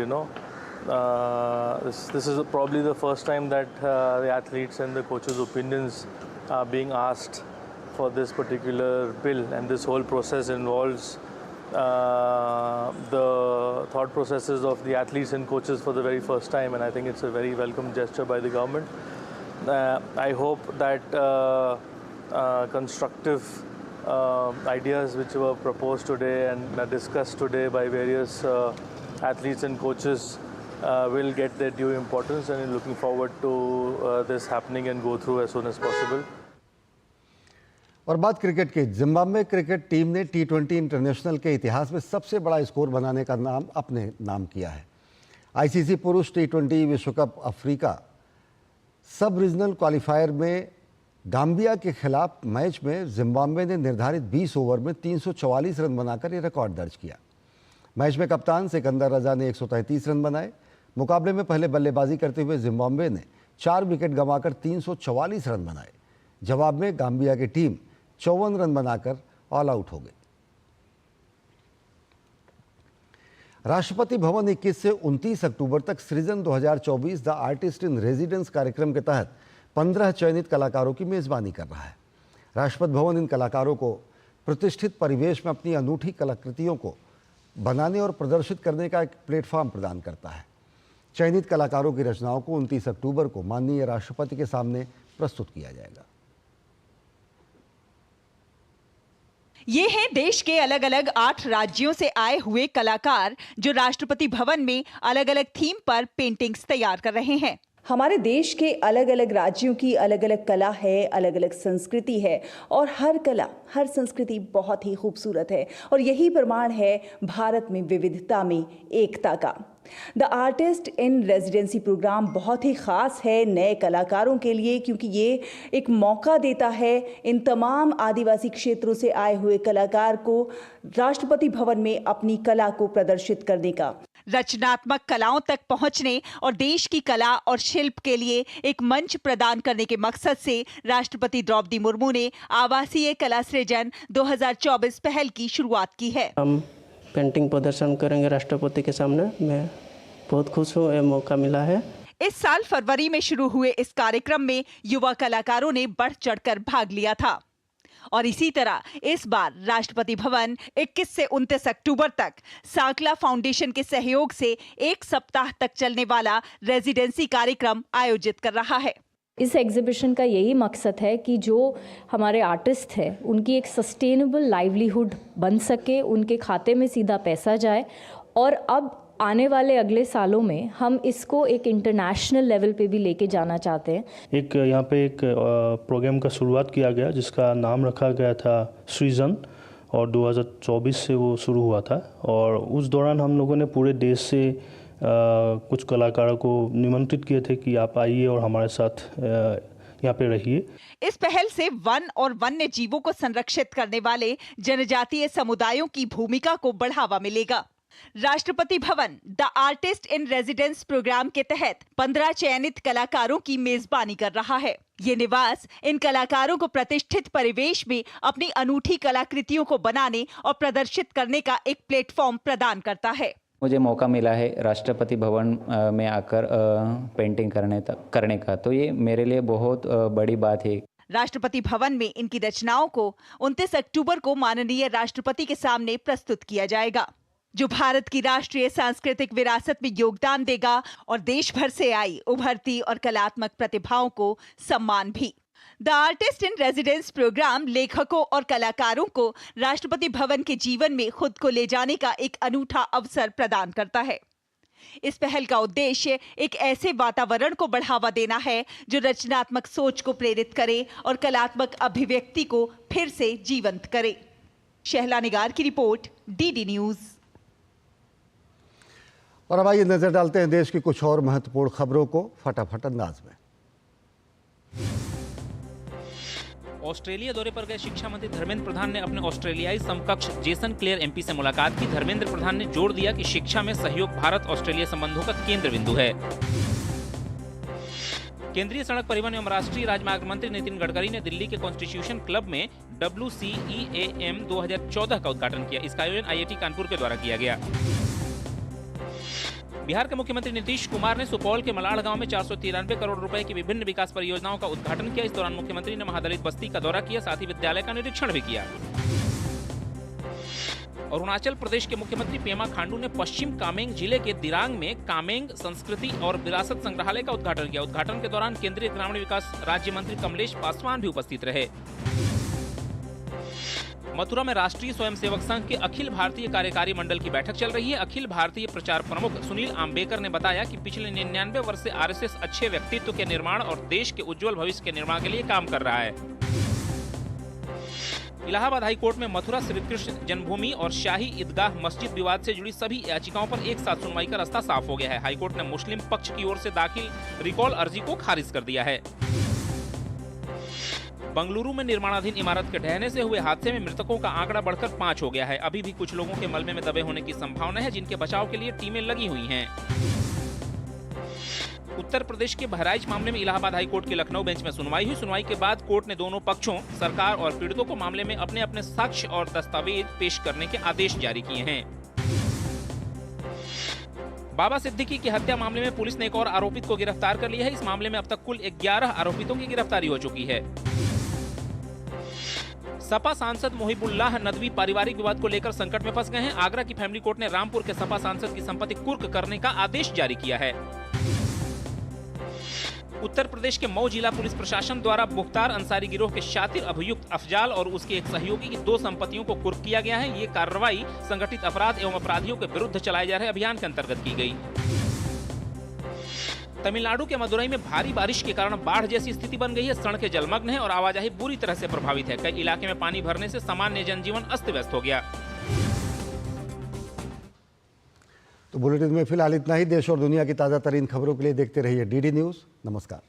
this is probably the first time that the athletes and the coaches' opinions are being asked for this particular bill, and this whole process involves the thought processes of the athletes and coaches for the very first time, and I think it's a very welcome gesture by the government. I hope that constructive ideas which were proposed today and discussed today by various athletes and coaches will get their due importance, and looking forward to this happening and go through as soon as possible. और बात cricket की. Zimbabwe cricket team ने T20 international के इतिहास में सबसे बड़ा score बनाने का नाम अपने नाम किया है. आईसीसी पुरुष T20 विश्व कप अफ्रीका सब रीजनल क्वालिफायर में गाम्बिया के खिलाफ मैच में जिम्बाब्वे ने निर्धारित 20 ओवर में 344 रन बनाकर ये रिकॉर्ड दर्ज किया. मैच में कप्तान सिकंदर रजा ने 133 रन बनाए. मुकाबले में पहले बल्लेबाजी करते हुए जिम्बाब्वे ने 4 विकेट गंवाकर 344 रन बनाए. जवाब में गाम्बिया की टीम 54 रन बनाकर ऑल आउट हो गई. राष्ट्रपति भवन 21 से 29 अक्टूबर तक सृजन 2024 द आर्टिस्ट इन रेजिडेंस कार्यक्रम के तहत 15 चयनित कलाकारों की मेजबानी कर रहा है. राष्ट्रपति भवन इन कलाकारों को प्रतिष्ठित परिवेश में अपनी अनूठी कलाकृतियों को बनाने और प्रदर्शित करने का एक प्लेटफॉर्म प्रदान करता है. चयनित कलाकारों की रचनाओं को 29 अक्टूबर को माननीय राष्ट्रपति के सामने प्रस्तुत किया जाएगा. ये हैं देश के अलग अलग 8 राज्यों से आए हुए कलाकार जो राष्ट्रपति भवन में अलग अलग थीम पर पेंटिंग्स तैयार कर रहे हैं. हमारे देश के अलग अलग राज्यों की अलग अलग कला है, अलग अलग संस्कृति है, और हर कला, हर संस्कृति बहुत ही खूबसूरत है, और यही प्रमाण है भारत में विविधता में एकता का. The artist in residency programme बहुत ही ख़ास है नए कलाकारों के लिए, क्योंकि ये एक मौका देता है इन तमाम आदिवासी क्षेत्रों से आए हुए कलाकार को राष्ट्रपति भवन में अपनी कला को प्रदर्शित करने का. रचनात्मक कलाओं तक पहुंचने और देश की कला और शिल्प के लिए एक मंच प्रदान करने के मकसद से राष्ट्रपति द्रौपदी मुर्मू ने आवासीय कला सृजन 2024 पहल की शुरुआत की है. हम पेंटिंग प्रदर्शन करेंगे राष्ट्रपति के सामने. मैं बहुत खुश हूँ, ये मौका मिला है. इस साल फरवरी में शुरू हुए इस कार्यक्रम में युवा कलाकारों ने बढ़ चढ़कर भाग लिया था, और इसी तरह इस बार राष्ट्रपति भवन 21 से 29 अक्टूबर तक सांकला फाउंडेशन के सहयोग से 1 सप्ताह तक चलने वाला रेजिडेंसी कार्यक्रम आयोजित कर रहा है. इस एग्जीबिशन का यही मकसद है कि जो हमारे आर्टिस्ट हैं उनकी एक सस्टेनेबल लाइवलीहुड बन सके, उनके खाते में सीधा पैसा जाए, और अब आने वाले अगले सालों में हम इसको एक इंटरनेशनल लेवल पे भी लेके जाना चाहते हैं. एक यहाँ पे एक प्रोग्राम का शुरुआत किया गया जिसका नाम रखा गया था सृजन, और 2024 से वो शुरू हुआ था, और उस दौरान हम लोगों ने पूरे देश से कुछ कलाकारों को निमंत्रित किए थे कि आप आइए और हमारे साथ यहाँ पे रहिए. इस पहल से वन और वन्य जीवों को संरक्षित करने वाले जनजातीय समुदायों की भूमिका को बढ़ावा मिलेगा. Rashtrapati Bhavan the artist in residence programme के तहत 15 चयनित कलाकारों की मेजबानी कर रहा है। ये निवास इन कलाकारों को प्रतिष्ठित परिवेश में अपनी अनूठी कलाकृतियों को बनाने और प्रदर्शित करने का एक प्लेटफॉर्म प्रदान करता है। मुझे मौका मिला है राष्ट्रपति भवन में आकर पेंटिंग करने का, तो ये मेरे लिए बहुत बड़ी बात है। राष्ट्रपति भवन में इनकी रचनाओं को 29 अक्टूबर को माननीय राष्ट्रपति के सामने प्रस्तुत किया जाएगा, जो भारत की राष्ट्रीय सांस्कृतिक विरासत में योगदान देगा और देश भर से आई उभरती और कलात्मक प्रतिभाओं को सम्मान भी। The artist in residence programme लेखकों और कलाकारों को राष्ट्रपति भवन के जीवन में खुद को ले जाने का एक अनूठा अवसर प्रदान करता है। इस पहल का उद्देश्य एक ऐसे वातावरण को बढ़ावा देना है जो रचनात्मक सोच को प्रेरित करे और कलात्मक अभिव्यक्ति को फिर से जीवंत करे। शहला निगार की रिपोर्ट, डीडी न्यूज। और अब आइए नजर डालते हैं देश की कुछ और महत्वपूर्ण खबरों को फटाफट अंदाज में। ऑस्ट्रेलिया दौरे पर गए शिक्षा मंत्री धर्मेंद्र प्रधान ने अपने ऑस्ट्रेलियाई समकक्ष जेसन क्लेयर एमपी से मुलाकात की। धर्मेंद्र प्रधान ने जोर दिया कि शिक्षा में सहयोग भारत ऑस्ट्रेलिया संबंधों का केंद्र बिंदु है। केंद्रीय सड़क परिवहन एवं राष्ट्रीय राजमार्ग मंत्री नितिन गडकरी ने दिल्ली के कॉन्स्टिट्यूशन क्लब में WCEAM 2014 का उद्घाटन किया। इसका आयोजन IIT कानपुर के द्वारा किया गया। बिहार के मुख्यमंत्री नीतीश कुमार ने सुपौल के मलाड़ गांव में 493 करोड़ रुपए की विभिन्न विकास परियोजनाओं का उद्घाटन किया। इस दौरान मुख्यमंत्री ने महादलित बस्ती का दौरा किया, साथ ही विद्यालय का निरीक्षण भी किया। अरुणाचल प्रदेश के मुख्यमंत्री पेमा खांडू ने पश्चिम कामेंग जिले के दिरांग में कामेंग संस्कृति और विरासत संग्रहालय का उद्घाटन किया। उद्घाटन के दौरान केंद्रीय ग्रामीण विकास राज्य मंत्री कमलेश पासवान भी उपस्थित रहे। मथुरा में राष्ट्रीय स्वयंसेवक संघ के अखिल भारतीय कार्यकारी मंडल की बैठक चल रही है। अखिल भारतीय प्रचार प्रमुख सुनील आम्बेकर ने बताया कि पिछले 99 वर्ष से RSS अच्छे व्यक्तित्व के निर्माण और देश के उज्जवल भविष्य के निर्माण के लिए काम कर रहा है। इलाहाबाद हाई कोर्ट में मथुरा श्री कृष्ण जन्मभूमि और शाही ईदगाह मस्जिद विवाद से जुड़ी सभी याचिकाओं पर एक साथ सुनवाई का रास्ता साफ हो गया है। हाईकोर्ट ने मुस्लिम पक्ष की ओर से दाखिल रिकॉल अर्जी को खारिज कर दिया है। बंगलुरु में निर्माणाधीन इमारत के ढहने से हुए हादसे में मृतकों का आंकड़ा बढ़कर 5 हो गया है। अभी भी कुछ लोगों के मलबे में दबे होने की संभावना है, जिनके बचाव के लिए टीमें लगी हुई हैं। उत्तर प्रदेश के बहराइच मामले में इलाहाबाद हाई कोर्ट के लखनऊ बेंच में सुनवाई हुई। सुनवाई के बाद कोर्ट ने दोनों पक्षों, सरकार और पीड़ितों को मामले में अपने अपने साक्ष्य और दस्तावेज पेश करने के आदेश जारी किए हैं। बाबा सिद्दीकी की हत्या मामले में पुलिस ने एक और आरोपित को गिरफ्तार कर लिया है। इस मामले में अब तक कुल 11 आरोपितों की गिरफ्तारी हो चुकी है। सपा सांसद मोहिबुल्लाह नदवी पारिवारिक विवाद को लेकर संकट में फंस गए हैं। आगरा की फैमिली कोर्ट ने रामपुर के सपा सांसद की संपत्ति कुर्क करने का आदेश जारी किया है। उत्तर प्रदेश के मऊ जिला पुलिस प्रशासन द्वारा मुख्तार अंसारी गिरोह के शातिर अभियुक्त अफजाल और उसके एक सहयोगी की 2 संपत्तियों को कुर्क किया गया है। ये कार्रवाई संगठित अपराध एवं अपराधियों के विरुद्ध चलाए जा रहे अभियान के अंतर्गत की गई। तमिलनाडु के मदुरई में भारी बारिश के कारण बाढ़ जैसी स्थिति बन गई है। सड़कें जलमग्न है और आवाजाही बुरी तरह से प्रभावित है। कई इलाके में पानी भरने से सामान्य जनजीवन अस्त व्यस्त हो गया। तो बुलेटिन में फिलहाल इतना ही। देश और दुनिया की ताज़ा तरीन खबरों के लिए देखते रहिए DD न्यूज़। नमस्कार।